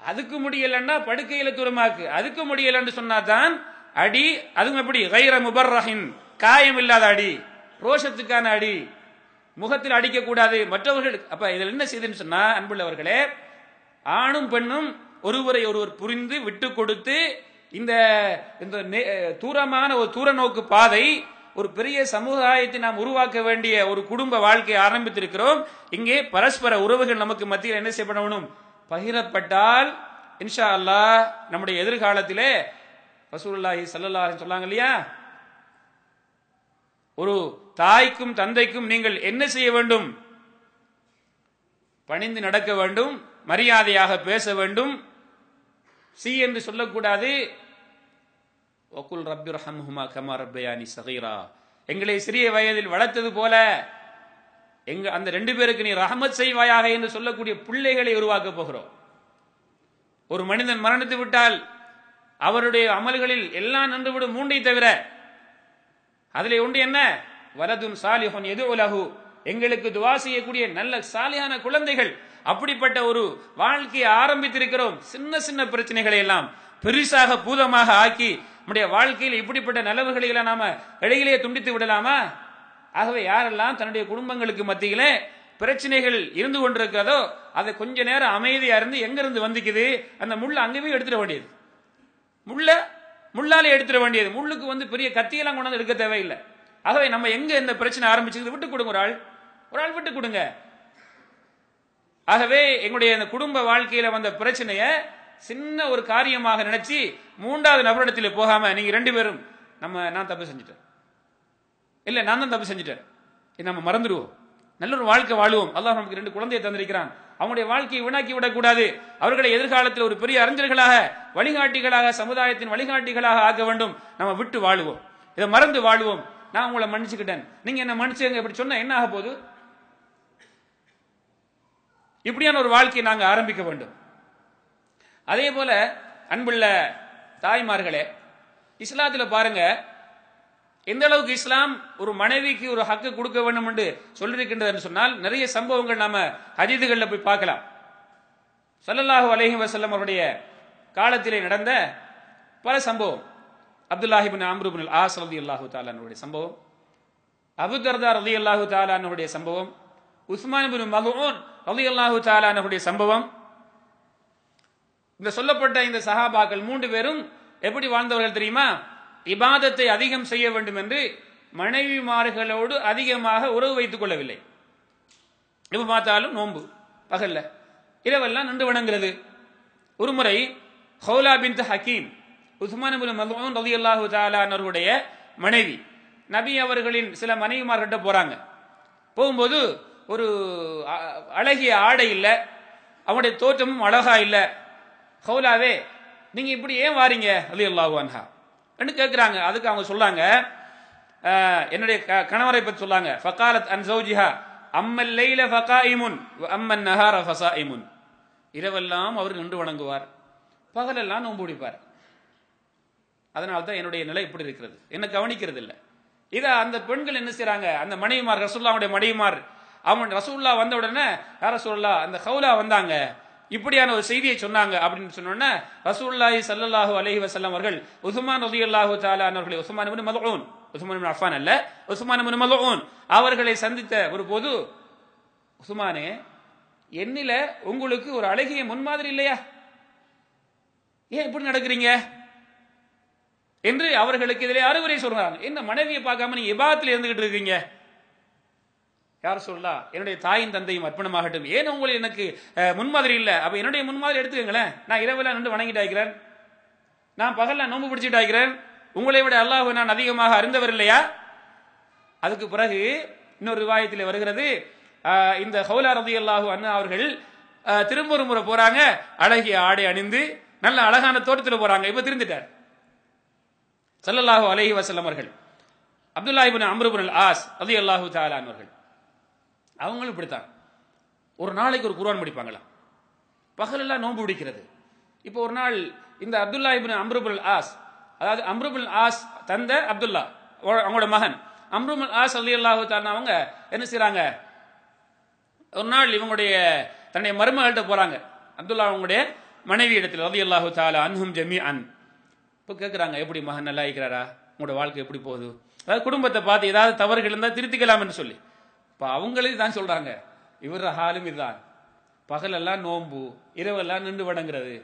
அதுக்கு முடியலன்னா படுக்கையில தூரமாக்கு, அதுக்கு முடியலன்னு சொன்னாதான் அடி. அதுவும் எப்படி? கைர முபர்ரஹின், காயம் இல்லாத அடி, ரோஷத்துக்கான அடி, முகத்தில் அடிக்க கூடாது மற்றவர்களுக்கு. அப்ப இதில் என்ன செய்துன்னு சொன்னா, அன்புள்ளவர்களே, ஆணும் பெண்ணும் ஒருவரை ஒருவர் புரிந்து விட்டு கொடுத்து இந்த தூரமான ஒரு தூர நோக்கு பாதை, ஒரு பெரிய சமுதாயத்தை நாம் உருவாக்க வேண்டிய ஒரு குடும்ப வாழ்க்கையை ஆரம்பித்திருக்கிறோம். இங்கே பரஸ்பர உறவுகள் நமக்கு மத்தியில் என்ன செய்யப்படணும்? பகிரப்பட்டால் இன்ஷா அல்லாஹ் நம்முடைய எதிர்காலத்திலே ரசூலுல்லாஹி ஸல்லல்லாஹு அலைஹி சொன்னாங்க இல்லையா, ஒரு தாய்க்கும் தந்தைக்கும் நீங்கள் என்ன செய்ய வேண்டும்? பணிந்து நடக்க வேண்டும், மரியாதையாக பேச வேண்டும், சி என்று சொல்லக்கூடாது. வகுல் ரப்பிர்ஹம்ஹுமா கமா ரப்பயானி ஸகீரா, எங்களை சிறிய வயதில் வளர்த்தது போல அந்த ரெண்டு பேருக்கு நீ ரஹமத் செய்வாயாக என்று சொல்லக்கூடிய பிள்ளைகளை உருவாக்க போகிறோம். ஒரு மனிதன் மரணித்து விட்டால் அவருடைய அமல்களில் எல்லாம் நின்றுவிடும், மூன்றை தவிர. அதிலே ஒன்று என்ன? வலதுன் சாலிஹுன் யதுஉ லஹு, எங்களுக்கு துஆ செய்யக்கூடிய நல்ல சாலிஹான குழந்தைகள். அப்படிப்பட்ட ஒரு வாழ்க்கையை ஆரம்பித்திருக்கிறோம். சின்ன சின்ன பிரச்சனைகளை எல்லாம் பெரிசாக பூதமாக ஆக்கி நம்முடைய வாழ்க்கையில் இப்படிப்பட்ட நலவுகளை எல்லாம் நாம இடையிலேயே துண்டித்து விடலாமா? ஆகவே யாரெல்லாம் தன்னுடைய குடும்பங்களுக்கு மத்தியிலே பிரச்சனைகள் இருந்து கொண்டிருக்கிறதோ அதை கொஞ்ச நேரம் அமைதியா இருந்து எங்கிருந்து வந்துக்குது அந்த முள்ள அங்கேயே எடுத்துட வேண்டியது, முள்ளாலே எடுத்துட வேண்டியது. முள்ளுக்கு பெரிய கத்தியெல்லாம் கொண்டாந்து எடுக்க தேவையில்லை. ஆகவே நம்ம எங்க இந்த பிரச்சனை ஆரம்பிச்சது விட்டு கொடுங்க, ஒரு ஆள் விட்டு கொடுங்க. ஆகவே எங்களுடைய இந்த குடும்ப வாழ்க்கையில வந்த பிரச்சனைய சின்ன ஒரு காரியமாக நினைச்சு மூன்றாவது நபரிடத்தில் போகாம நீங்க ரெண்டு பேரும் நான் தப்பு செஞ்சுட்டேன், இல்ல நான் தான் தப்பு செஞ்சுட்டேன், நம்ம மறந்துடுவோம், நல்ல ஒரு வாழ்க்கை வாழுவோம். அல்லாஹ் நமக்கு ரெண்டு குழந்தையை தந்திருக்கிறான், அவங்களுடைய வாழ்க்கையை வீணாக்கி விடக்கூடாது. அவர்களை எதிர்காலத்தில் ஒரு பெரிய அறிஞர்களாக, வழிகாட்டிகளாக, சமுதாயத்தின் வழிகாட்டிகளாக ஆக்க வேண்டும். நம்ம விட்டு வாழுவோம், இதை மறந்து வாழுவோம். நான் உங்களை மன்னிச்சுக்கிட்டேன், நீங்க என்ன மன்னிச்சுங்க இப்படி சொன்னா என்ன ஆக போகுது? இப்படியான ஒரு வாழ்க்கையை நாங்க ஆரம்பிக்க வேண்டும். அதே போல அன்புள்ள தாய்மார்களே, இஸ்லாத்தில் பாருங்க எந்த அளவுக்கு இஸ்லாம் ஒரு மனைவிக்கு ஒரு ஹக்கு கொடுக்க வேண்டும் என்று சொல்லியிருக்கின்றது சொன்னால் நிறைய சம்பவங்கள் நாம ஹதீதுகளில் போய் பார்க்கலாம். ஸல்லல்லாஹு அலைஹி வஸல்லம் அவருடைய காலத்திலே நடந்த பல சம்பவம், அப்துல்லாஹ் இப்னு அம்ர் இப்னு ஆஸ் ரலியல்லாஹு தஆலா அன்ஹுடைய சம்பவம், அபூ தர்தா ரலியல்லாஹு தஆலா அன்ஹுடைய சம்பவம், உஸ்மான் இப்னு மல்ஊன் ரலியல்லாஹு தஆலா அன்ஹுடைய சம்பவம். இந்த சொல்லப்பட்ட இந்த சஹாபாக்கள் மூன்று பேரும் எப்படி வாழ்ந்தவர்கள் தெரியுமா? இபாதத்தை அதிகம் செய்ய வேண்டும் என்று மனைவிமார்களோடு அதிகமாக உறவு வைத்துக் கொள்ளவில்லை. எப்ப பார்த்தாலும் நோன்பு பகல்ல, இரவெல்லாம் நின்று வணங்குறது. ஒரு முறை ஹவுலா பின்த் ஹக்கீம் உஸ்மான் இப்னு மல்ஊன் ரலியல்லாஹு தஆலா அவர்களுடைய மனைவி நபி அவர்களின் சில மனைவிமார்கிட்ட போறாங்க. போகும்போது ஒரு அழகிய ஆடை இல்லை, அவனுடைய தோற்றமும் அழகா இல்லை. ஹவுலாவே நீங்க இப்படி ஏன் வாரீங்க ரலியல்லாஹு அன்ஹா என்று கேட்கிறாங்க. அதுக்கு அவங்க சொல்லாங்க, என்னுடைய கணவரை பற்றி சொல்லாங்க. ஃபகாலத் அன் ஜௌஜிஹா அம்மல் லைல ஃபகாயிமுன் வ அம்மன் நஹார ஃபசாயிமுன். இரவெல்லாம் அவர் நின்று வணங்குவார், பகலெல்லாம் நோன்பு பிடிப்பார். அதனால தான் என்னுடைய நிலை இப்படி இருக்கிறது, என்ன கவனிக்கிறது இல்லை. இதை அந்த பெண்கள் என்ன செய்யறாங்க, அந்த மனைவிமார் ரசூலுல்லாஹ்வுடைய மனைவிமார், அவன் ரசூலுல்லாஹ் வந்த உடனே யா ரசூலுல்லாஹ் அந்த ஹவுலா வந்தாங்க, இப்படியான ஒரு செய்தியை சொன்னாங்க அப்படின்னு சொன்னோன்னே ரசூலுல்லாஹி ஸல்லல்லாஹு அலைஹி வஸல்லம் அவர்கள் உஸ்மான் ரலியல்லாஹு தஆலா அவர்களை, உஸ்மான் இப்னு மல்ஊன், உஸ்மான் இப்னு அஃபான் அல்ல, உஸ்மான் இப்னு மல்ஊன் அவர்களை சந்தித்த ஒரு போது, உஸ்மானே என்னில உங்களுக்கு ஒரு அழகிய முன்மாதிரி இல்லையா, ஏன் இப்படி நடக்கிறீங்க என்று அவர்களுக்கு இதிலே அறிவுரை சொல்றாங்க. என்ன மனைவியை பார்க்காம நீங்க இபாதத்தில் இருந்துகிட்டு இருக்கீங்க? யார் சொல்லலாம், என்னுடைய தாயின் தந்தையும் அர்ப்பணமாகட்டும், ஏன் உங்களை எனக்கு முன்மாதிரி இல்லை? அப்ப என்னுடைய முன்மாதிரி எடுத்துக்கங்களேன். நான் இரவெல்லாம் நின்று வணங்கிட்டு ஆகிறேன், நான் பகல்ல நோன்பு பிடிச்சிட்டு ஆகிறேன், உங்களை விட அல்லாஹ் நான் அதிகமாக அறிந்தவர் இல்லையா? அதுக்கு பிறகு இன்னொரு ரிவாயத்தில் வருகிறது, இந்த ஹவுலா ரலியல்லாஹு அன்ஹா அவர்கள் திரும்ப ஒரு முறை போறாங்க, அழகிய ஆடை அணிந்து நல்ல அழகான தோட்டத்தில் போறாங்க. இப்ப திருந்துட்டார் ஸல்லல்லாஹு அலைஹி வஸல்லம் அவர்கள். அப்துல்லாஹ் இப்னு அம்ர் இப்னு அல்-ஆஸ் ரலியல்லாஹு தஆலா அவர்கள் அவங்களும் இப்படித்தான். ஒரு நாளைக்கு ஒரு குர்ஆன் படிப்பாங்களாம், பகலெல்லாம் நோன்பு பிடிக்கிறது. இப்போ ஒரு நாள் இந்த அப்துல்லாஹ் இப்னு அம்ர் இப்னு அல்-ஆஸ், அதாவது அம்ர் இப்னு அல்-ஆஸ் தந்த அப்துல்லா அவங்களோட மகன் அம்ர் இப்னு அல்-ஆஸ் ரலியல்லாஹு தஆலா அவங்க என்ன செய்றாங்க, ஒரு நாள் இவங்களுடைய தன்னுடைய மருமகள்கிட்ட போறாங்க, அப்துல்லா அவங்களுடைய மனைவி இடத்துல ரலியல்லாஹு தஆலா அன்ஹும் ஜமீஅன். இப்போ கேட்குறாங்க, எப்படி மகன் நல்லா இருக்கிறாரா, உங்களோட வாழ்க்கை எப்படி போகுது, அதாவது குடும்பத்தை பார்த்து ஏதாவது தவறுகள் இருந்தால் திருத்திக்கலாம் என்று சொல்லி. இப்போ அவங்களே தான் சொல்றாங்க, இவர் ஹாலும் இதுதான், பகலெல்லாம் நோன்பு, இரவெல்லாம் நின்று வணங்குறது.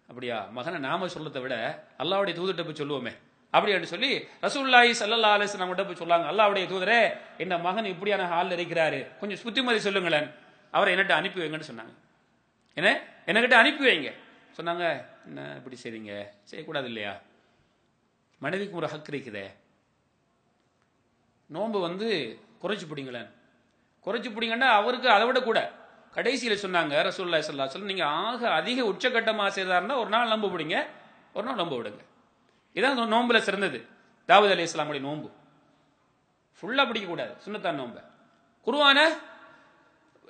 அப்படியா, மகனை நாம சொல்லத்தை விட அல்லாஹ்வுடைய தூதர்கிட்ட போய் சொல்லுவோமே அப்படின்னு சொல்லி ரசூலுல்லாஹி ஸல்லல்லாஹு அலைஹி வஸல்லம் கிட்ட போய் சொல்லாங்க, அல்லாஹ்வுடைய தூதரே என்ன மகன் இப்படியான ஹாலில் இருக்கிறாரு, கொஞ்சம் புத்திமதி சொல்லுங்களேன், அவரை என்னட்ட அனுப்பி வைங்கன்னு சொன்னாங்க. என்ன என்கிட்ட அனுப்பி வைங்க சொன்னாங்க. என்ன இப்படி செய்றீங்க, செய்யக்கூடாது இல்லையா, மனைவிக்கு ஒரு ஹக் இருக்குதே, நோன்பு குறைச்சு பிடிங்களேன், குறைச்சு பிடிங்கன்னா அவருக்கு அதை விட கூட. கடைசியில் சொன்னாங்க ரசூலுல்லாஹி ஸல்லல்லாஹு அலைஹி வஸல்லம், நீங்க ஆக அதிக உச்சகட்டமாக செய்தா இருந்தால் ஒரு நாள் நோன்பு பிடிங்க, ஒரு நாள் நோன்பு விடுங்க. இதான் நோன்புல சிறந்தது. தாவூத் அலைஹிஸ்ஸலாமுடைய நோன்பு ஃபுல்லா பிடிக்கக்கூடாது, சுன்னத்தான் நோன்பு. குர்ஆன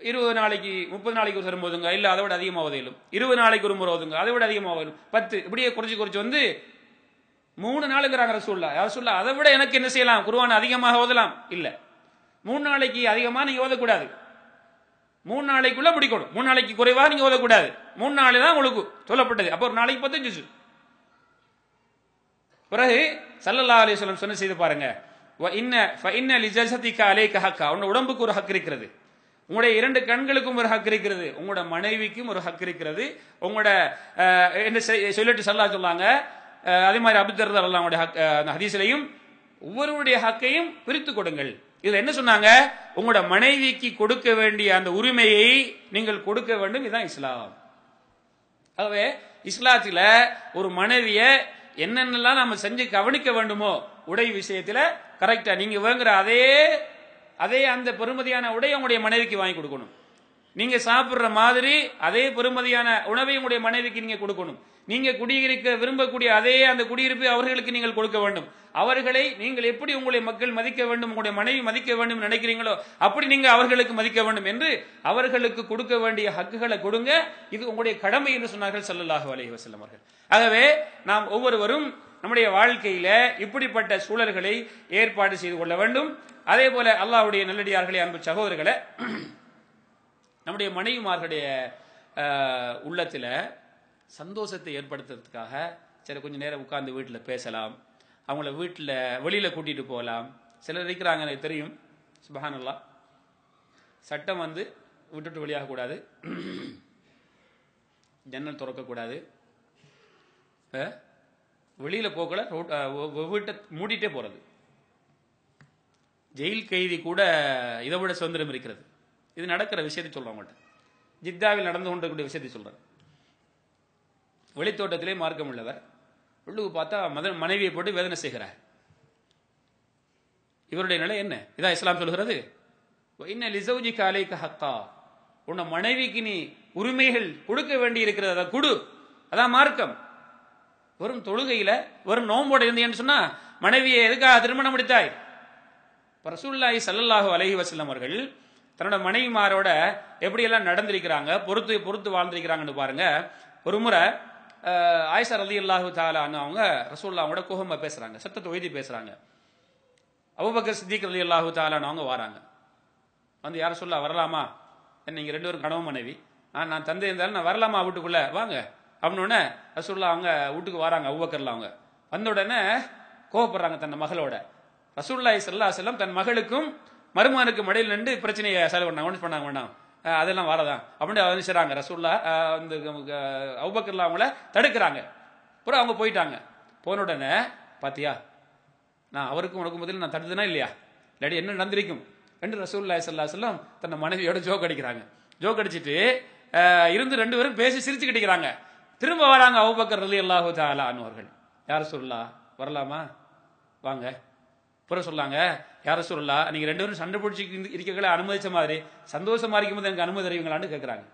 20 நாளைக்கு 30 நாளைக்கு ஒரு தரம் ஓதுங்க, இல்லை அதை விட அதிகமாக ஓதையிலும். 20 நாளைக்கு ஒரு முறை ஓதுங்க, அதை விட அதிகமாக ஓதும். 10 இப்படியே குறைச்சி 3 நாளுங்கிறாங்க ரசூலுல்லாஹ். ரசூலுல்லாஹ் அதை விட எனக்கு என்ன செய்யலாம், குர்ஆன் அதிகமாக ஓதலாம் இல்லை, 3 நாளைக்கு அதிகமாக நீங்க ஓதக்கூடாது, 3 நாளைக்குள்ள பிடிக்கணும். 3 நாளைக்கு குறைவாக நீங்க ஓதக்கூடாது, 3 நாள் தான் உங்களுக்கு சொல்லப்பட்டது. அப்போ ஒரு நாளைக்கு 15 ஜுஸ். பிறகு ஸல்லல்லாஹு அலைஹி வஸல்லம் சொன்ன செய்து பாருங்க, வ இன்ன லிஜஸதிக அலைக ஹக்கா, உன்னோட உடம்புக்கு ஒரு ஹக் இருக்கிறது, உங்களுடைய 2 கண்களுக்கும் ஒரு ஹக் இருக்கிறது, உங்களோட மனைவிக்கும் ஒரு ஹக் இருக்கிறது, உங்களோட என்ன சொல்லிட்டு ஸல்லல்லாஹு சொல்லாங்க. அதே மாதிரி அபூ தர்தா ரலியல்லாஹு அன்ஹு ஹதீஸ்லயும் ஒவ்வொருவருடைய ஹக்கையும் பிரித்து கொடுங்கள். இதுல என்ன சொன்னாங்க, உங்களோட மனைவிக்கு கொடுக்க வேண்டிய அந்த உரிமையை நீங்கள் கொடுக்க வேண்டும். இதுதான் இஸ்லாம். ஆகவே இஸ்லாத்துல ஒரு மனைவிய என்னென்னலாம் நம்ம செஞ்சு கவனிக்க வேண்டுமோ, உடை விஷயத்துல கரெக்டா நீங்க வாங்குற அதே அந்த பெருமதியான உடையை உங்களுடைய மனைவிக்கு வாங்கி கொடுக்கணும். நீங்க சாப்பிடுற மாதிரி அதே பெருமதியான உணவை உங்களுடைய மனைவிக்கு நீங்க கொடுக்கணும். நீங்க குடியிருக்க விரும்பக்கூடிய அதே அந்த குடியிருப்பை அவர்களுக்கு நீங்கள் கொடுக்க வேண்டும். அவர்களை நீங்கள் எப்படி உங்களுடைய மக்கள் மதிக்க வேண்டும், உங்களுடைய மனைவி மதிக்க வேண்டும் நினைக்கிறீங்களோ அப்படி நீங்க அவர்களுக்கு மதிக்க வேண்டும் என்று அவர்களுக்கு கொடுக்க வேண்டிய ஹக்குகளை கொடுங்க. இது உங்களுடைய கடமை என்று சொன்னார்கள் ஸல்லல்லாஹு அலைஹி வஸல்லம் அவர்கள். ஆகவே நாம் ஒவ்வொருவரும் நம்முடைய வாழ்க்கையில இப்படிப்பட்ட சூழல்களை ஏற்பாடு செய்து கொள்ள வேண்டும். அதே போல அல்லாஹ்வுடைய நல்லடியார்களே, அன்பு சகோதரர்களே, நம்முடைய மனைவிமார்களுடைய உள்ளத்தில் சந்தோஷத்தை ஏற்படுத்துறதுக்காக சரி கொஞ்சம் நேரம் உட்கார்ந்து வீட்டில் பேசலாம், அவங்கள வீட்டில் வெளியில் கூட்டிகிட்டு போகலாம். சிலர் இருக்கிறாங்க, எனக்கு தெரியும், சுப்ஹானல்லாஹ், சட்டம் விட்டுட்டு வெளியாகக்கூடாது, ஜன்னல் திறக்கக்கூடாது, வெளியில போக்கல, வீட்டை மூடிட்டே போறது. ஜெயில் கைதி கூட இதை விட சுதந்திரம் இருக்கிறது. இது நடக்கிற விஷயத்தை சொல்றேன் உங்கள்கிட்ட. ஜித்தாவில் நடந்து கொண்டிருக்கூடிய விஷயத்தை சொல்றேன். வெளித்தோட்டத்திலே மார்க்கம் உள்ளவர் உள்ளுக்கு பார்த்தா மனைவியை போட்டு வேதனை செய்கிறார். இவருடைய நிலை என்ன? இதான் இஸ்லாம் சொல்கிறது. இன்ன லிஸௌஜிக அலைக ஹக்கா, உன்னை மனைவிக்கு நீ உரிமைகள் கொடுக்க வேண்டி இருக்கிறது, அதை கொடு. அதான் மார்க்கம். வெறும் தொழுகையில வெறும் நோம்போட இருந்தேன்னு சொன்னா மனைவியை எதுக்காக திருமணம் முடித்தாய்? ரசூலுல்லாஹி ஸல்லல்லாஹு அலைஹி வஸல்லம் அவர்கள் தன்னோட மனைவிமாரோட எப்படியெல்லாம் நடந்திருக்கிறாங்க, பொறுத்து வாழ்ந்திருக்கிறாங்கன்னு பாருங்க. ஒரு முறை ஆயிஷா ரலியல்லாஹு தஆலா அவங்க ரசூலுல்லாஹோட கோபமா பேசுறாங்க, சத்தத்தை உயர்த்தி பேசுறாங்க. அபூபக்கர் சித்திக் ரலியல்லாஹு தஆலா அவங்க வராங்க. வந்து யார சொல்ல வரலாமா, நீங்க ரெண்டு பேரும் கணவன் மனைவி, நான் தந்தை இருந்தாலும் நான் வரலாமா வீட்டுக்குள்ள வாங்க அப்படின்னோடனே ரசூலுல்லாஹ் அவங்க வீட்டுக்கு வராங்க. அபூபக்கர்ல அவங்க வந்த உடனே கோபப்படுறாங்க தன் மகளோட. ரசூலுல்லாஹி ஸல்லல்லாஹு அலைஹி வஸல்லம் தன் மகளுக்கும் மருமகனுக்கும் இடையில் நின்று பிரச்சனையை சால்வ் பண்ணாங்க. ஒன்று பண்ணாங்க வேண்டாம், அதெல்லாம் வரதான் அப்படின்னு அனுப்பிச்சுறாங்க. ரசூலுல்லாஹ் அந்த அபூபக்கர்ல அவங்கள தடுக்கிறாங்க. அப்புறம் அவங்க போயிட்டாங்க. போன உடனே பாத்தியா, நான் அவருக்கும் உனக்கும் முதல்ல நான் தடுத்தனா இல்லையா, இல்லாடி என்ன நடந்திருக்கும் என்று ரசூலுல்லாஹி ஸல்லல்லாஹு அலைஹி வஸல்லம் தன் மனைவியோட ஜோக் அடிக்கிறாங்க. ஜோக் அடிச்சுட்டு இருந்து ரெண்டு பேரும் பேசி சிரிச்சு கட்டிக்கிறாங்க. திரும்ப வராங்க அபூபக்கர் ரலியல்லாஹு தஆலா அன்ஹு. யார் ரசூலுல்லாஹ் வரலாமா வாங்க. அப்புறம் சொல்லாங்க, யார் ரசூலுல்லாஹ் நீங்க ரெண்டு பேரும் சண்டை பிடிச்சி இருக்கீங்களா, அனுமதிச்ச மாதிரி சந்தோஷமா இருக்கும் போது எனக்கு அனுமதி தருவீங்களான்னு கேட்கிறாங்க.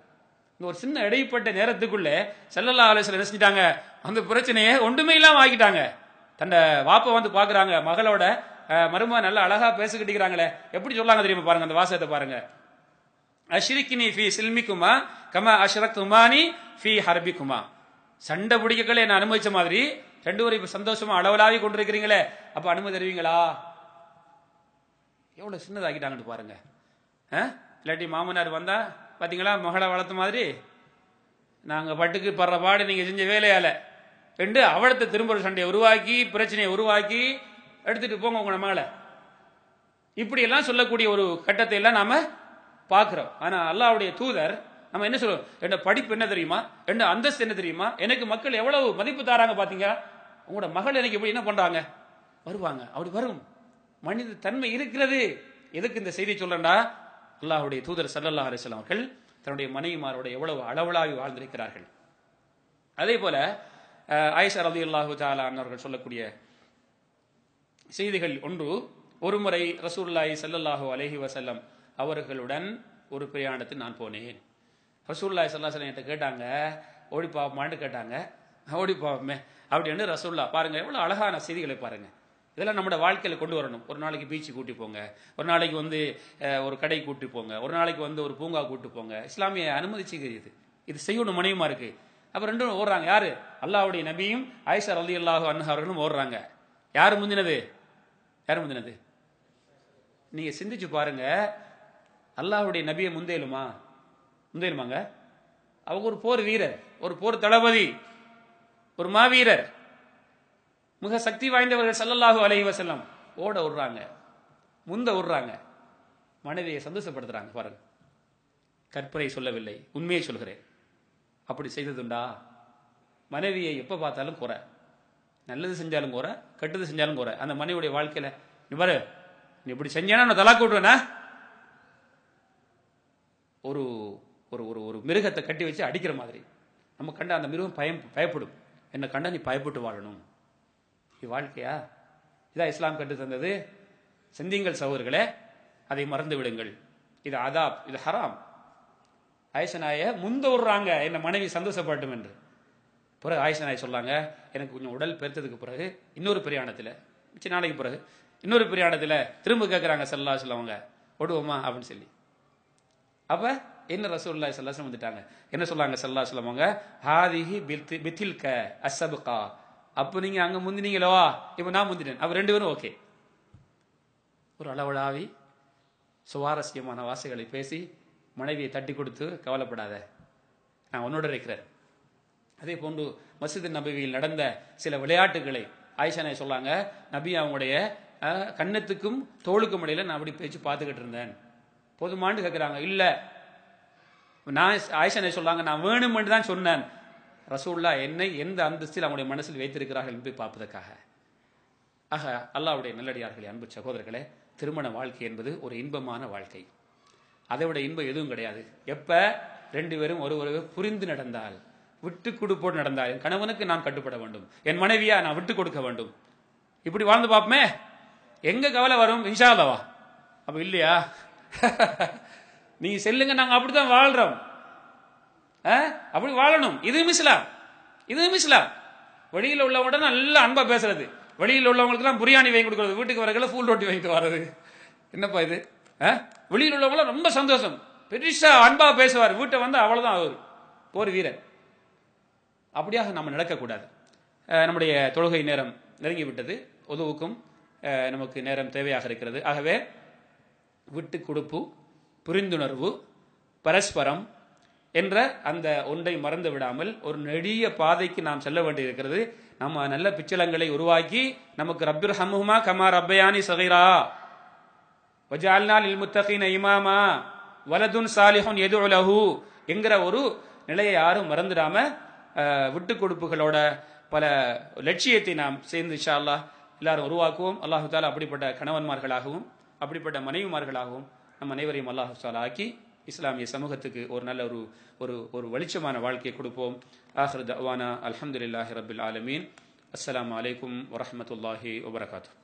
இந்த ஒரு சின்ன இடைப்பட்ட நேரத்துக்குள்ளே ஸல்லல்லாஹு அலைஹி வஸல்லம் செஞ்சிட்டாங்க, அந்த பிரச்சனையை ஒன்றுமே இல்லாம ஆக்கிட்டாங்க. தன்னை வாப்ப வந்து பாக்குறாங்க, மகளோட மருமக நல்லா அழகா பேசிக்கிட்டீங்களே, எப்படி சொல்லாங்க தெரியுமா பாருங்க, அந்த வாசகத்தை பாருங்க. அஷ்ரிக்னி ஃபீ சில்மிக்குமா கமா அஷ்ரக்துமானி ஃபீ ஹர்பிக்குமா. சண்டை பிடிக்கல என்ன அனுமதிச்ச மாதிரி ரெண்டு பேரும் இப்ப சந்தோஷமா அளவலாவி கொண்டிருக்கிறீங்களே, அப்ப அனுமதி தருவீங்களா? எவ்வளவு சின்னதாக்கிட்டாங்கன்னு பாருங்க. இல்லாட்டி மாமனார் வந்தா பாத்தீங்களா மகளை வளர்த்த மாதிரி, நாங்க பட்டுக்கு படுற பாடு நீங்க செஞ்ச வேலையால ரெண்டு அவளத்தை திரும்ப சண்டையை உருவாக்கி பிரச்சனையை உருவாக்கி எடுத்துட்டு போங்க உங்க மகளை, இப்படி எல்லாம் சொல்லக்கூடிய ஒரு கட்டத்தை எல்லாம் நாம பார்க்கிறோம். ஆனா அல்லாஹ்வுடைய தூதர் நம்ம என்ன சொல்றோம், என்ன படிப்பு என்ன தெரியுமா, என்ன அந்தஸ்து என்ன தெரியுமா, எனக்கு மக்கள் எவ்வளவு மதிப்பு தாராங்க பாத்தீங்க, உங்களோட மகள் எனக்கு எப்படி என்ன பண்றாங்க வருவாங்க. அப்படி வரும் மனித தன்மை இருக்கிறது. எதுக்கு இந்த செய்தி சொல்றேன்டா, அல்லாஹ்வுடைய தூதர் ஸல்லல்லாஹு அலைஹி வஸல்லம் அவர்கள் தன்னுடைய மனைவிமாரோட எவ்வளவு அளவலாவி வாழ்ந்திருக்கிறார்கள். அதே போல ஆயிஷா ரலியல்லாஹு தஆலா அவர்கள் சொல்லக்கூடிய செய்திகள் ஒன்று, ஒரு முறை ரசூலுல்லாஹி ஸல்லல்லாஹு அலைஹி வஸல்லம் அவர்களுடன் ஒரு பிரயாணத்தில் நான் போனேன். ரசூலுல்லாஹி ஸல்லல்லாஹு அலைஹி வஸல்லம் கேட்டாங்க, ஓடி பாவமான்னு கேட்டாங்க. ஓடி பாவமே அப்படின்னு ரசூலுல்லாஹ் பாருங்க எவ்வளவு அழகான செய்திகளை பாருங்க. இதெல்லாம் நம்மளோட வாழ்க்கையில கொண்டு வரணும். ஒரு நாளைக்கு பீச்சு கூட்டி போங்க, ஒரு நாளைக்கு ஒரு கடை கூட்டி போங்க, ஒரு நாளைக்கு ஒரு பூங்கா கூட்டி போங்க. இஸ்லாமிய அனுமதிச்சுகிறது, இது செய்யணும் மனைவிமா இருக்கு. அப்ப ரெண்டும் ஓடுறாங்க. யாரு? அல்லாஹ்வுடைய நபியும் ஆயிஷா ரலியல்லாஹு அன்ஹா அவர்களும் ஓடுறாங்க. யாரு முந்தினது? யாரு முந்தினது? நீங்க சிந்திச்சு பாருங்க. அல்லாஹ்வுடைய நபியை முந்தையலுமாங்க. அவங்க ஒரு போர் வீரர், ஒரு போர் தளபதி, ஒரு மாவீரர், மிக சக்தி வாய்ந்தவர்கள் ஸல்லல்லாஹு அலைஹி வஸல்லம் ஓட விடுறாங்க, முந்த விடுறாங்க, மனைவியை சந்தோஷப்படுத்துறாங்க. பாருங்க, கற்பனை சொல்லவில்லை, உண்மையை சொல்கிறேன். அப்படி செய்ததுண்டா? மனைவியை எப்ப பார்த்தாலும் குறை, நல்லது செஞ்சாலும் குறை, கெட்டது செஞ்சாலும் குறை. அந்த மனைவியுடைய வாழ்க்கையில நீ பாரு, நீ இப்படி செஞ்சானா நான் தலாக்கு விட்டுவேனா, ஒரு ஒரு ஒரு மிருகத்தை கட்டி வச்சு அடிக்கிற மாதிரி. நம்ம கண்ட அந்த மிருகம் பயப்படும். என்ன கண்டா நீ பயப்பட்டு வாழணும். இது வாழ்க்கையா? இதான் இஸ்லாம் கட்டு தந்தது. சிந்திங்கள் சகோதரர்களே, அதை மறந்து விடுங்கள். இது அதாப், இது ஹராம். ஆயிஷா நாயை முந்த விடுறாங்க என்ன மனைவி சந்தோஷப்பட்டும் என்று. பிறகு ஆயிஷா நாய் சொல்லாங்க, எனக்கு கொஞ்சம் உடல் பெருத்ததுக்கு பிறகு இன்னொரு பிரயாணத்தில், சின்ன நாளைக்கு பிறகு இன்னொரு பிரயாணத்தில் திரும்ப கேட்குறாங்க ஸல்லல்லாஹு அலைஹி வஸல்லம், ஓடுவோமா அப்படின்னு சொல்லி. அப்ப என்ன ரசூலுல்லாஹி ஸல்லல்லாஹு அலைஹி வஸல்லம் வந்துட்டாங்க. என்ன சொல்லாங்க ஸல்லல்லாஹு அலைஹி வஸல்லம், ஹாதிஹி பிதில்க அஸ்ஸபகா. அப்ப நீங்க அங்க முந்தினீங்களோ, இப்ப நான் முந்தினேன். அப்ப ரெண்டு பேரும் ஓகே. ஒரு அளவலாவி சுவாரஸ்யமான வார்த்தைகளை பேசி மனைவியை தட்டி கொடுத்து, கவலைப்படாத நான் உன்னோட இருக்கிறேன். அதே போன்று மஸ்ஜித் நபவியில் நடந்த சில விளையாட்டுகளை ஆயிஷா நாய் சொல்லாங்க, நபி அவங்களுடைய கன்னத்துக்கும் தோளுக்கும் இடையில நான் அப்படி பேச்சு பார்த்துக்கிட்டு இருந்தேன். போதுமான்னு கேட்கிறாங்க. இல்ல, நான் ஆயிஷா நாய் சொல்லாங்க, நான் வேணும்னு தான் சொன்னேன். ரசூலுல்லாஹ் என்னை எந்த அந்தஸ்தில் அவங்களுடைய மனசில் வைத்திருக்கிறார்கள் என்று பார்ப்பதற்காக. ஆக அல்லாஹ்வுடைய நல்லடியார்களே, அன்பு சகோதரர்களே, திருமண வாழ்க்கை என்பது ஒரு இன்பமான வாழ்க்கை. அதை விட இன்பம் எதுவும் கிடையாது. எப்ப ரெண்டு பேரும் ஒருவரை புரிந்து நடந்தால், விட்டு கொடுப்போடு நடந்தால், என் கணவனுக்கு நான் கட்டுப்பட வேண்டும், என் மனைவியா நான் விட்டு கொடுக்க வேண்டும், இப்படி வாழ்ந்து பார்ப்போமே, எங்க கவலை வரும்? இன்ஷா அல்லாஹ். அப்ப இல்லையா? நீங்க செல்லுங்க, நாங்க அப்படித்தான் வாழ்றோம், அப்படி வாழணும். இதுவும் இஸ்லாம், இதுவும் இஸ்லாம். வெளியில் உள்ளவங்க நல்ல அன்பா பேசுறது, வெளியில் உள்ளவங்களுக்கு எல்லாம் பிரியாணி வாங்கி கொடுக்கறது, வீட்டுக்கு வரல ஃபுல் ரொட்டி வாங்கிட்டு வர்றது. என்னப்பா இது? வெளியில் உள்ளவங்க ரொம்ப சந்தோஷம், பெருசா அன்பா பேசுவார், வீட்டை வந்து அவ்வளவுதான் அவர் போர் வீரர். அப்படியாக நம்ம நடக்கக்கூடாது. நம்முடைய தொழுகை நேரம் நெருங்கிவிட்டது. உதவுக்கும் நமக்கு நேரம் தேவையாக இருக்கிறது. ஆகவே விட்டு கொடுப்பு, புரிந்துணர்வு, பரஸ்பரம் என்ற அந்த ஒன்றை மறந்து விடாமல் ஒரு நெடிய பாதைக்கு நாம் செல்ல வேண்டியிருக்கிறது. நம்ம நல்ல பிச்சலங்களை உருவாக்கி நமக்கு ரப்பிர் ஹம்ஹுமா கமா ரப்பயானி சகீரா வஜஅல்னா லில் முத்தகீன இமாமா வலதுன் சாலிஹுன் யதுஉ லஹு என்கிற ஒரு நிலையை யாரும் மறந்துடாம விட்டு கொடுப்புகளோட பல லட்சியத்தை நாம் சேர்ந்து இன்ஷா அல்லாஹ் எல்லாரும் உருவாக்குவோம். அல்லாஹு தஆலா அப்படிப்பட்ட கணவன்மார்களாகவும் அப்படிப்பட்ட மனைவிமார்களாகவும் நம் அனைவரையும் அல்லாஹு தஆலா ஆக்கி இஸ்லாமிய சமூகத்துக்கு ஒரு நல்ல ஒரு வெளிச்சமான வாழ்க்கையை கொடுப்போம். ஆகிரு தஅவானா அல்ஹம்துலில்லாஹி ரப்பில் ஆலமீன். அஸ்ஸலாமு அலைக்கும் வரஹ்மத்துல்லாஹி வபரகாத்துஹு.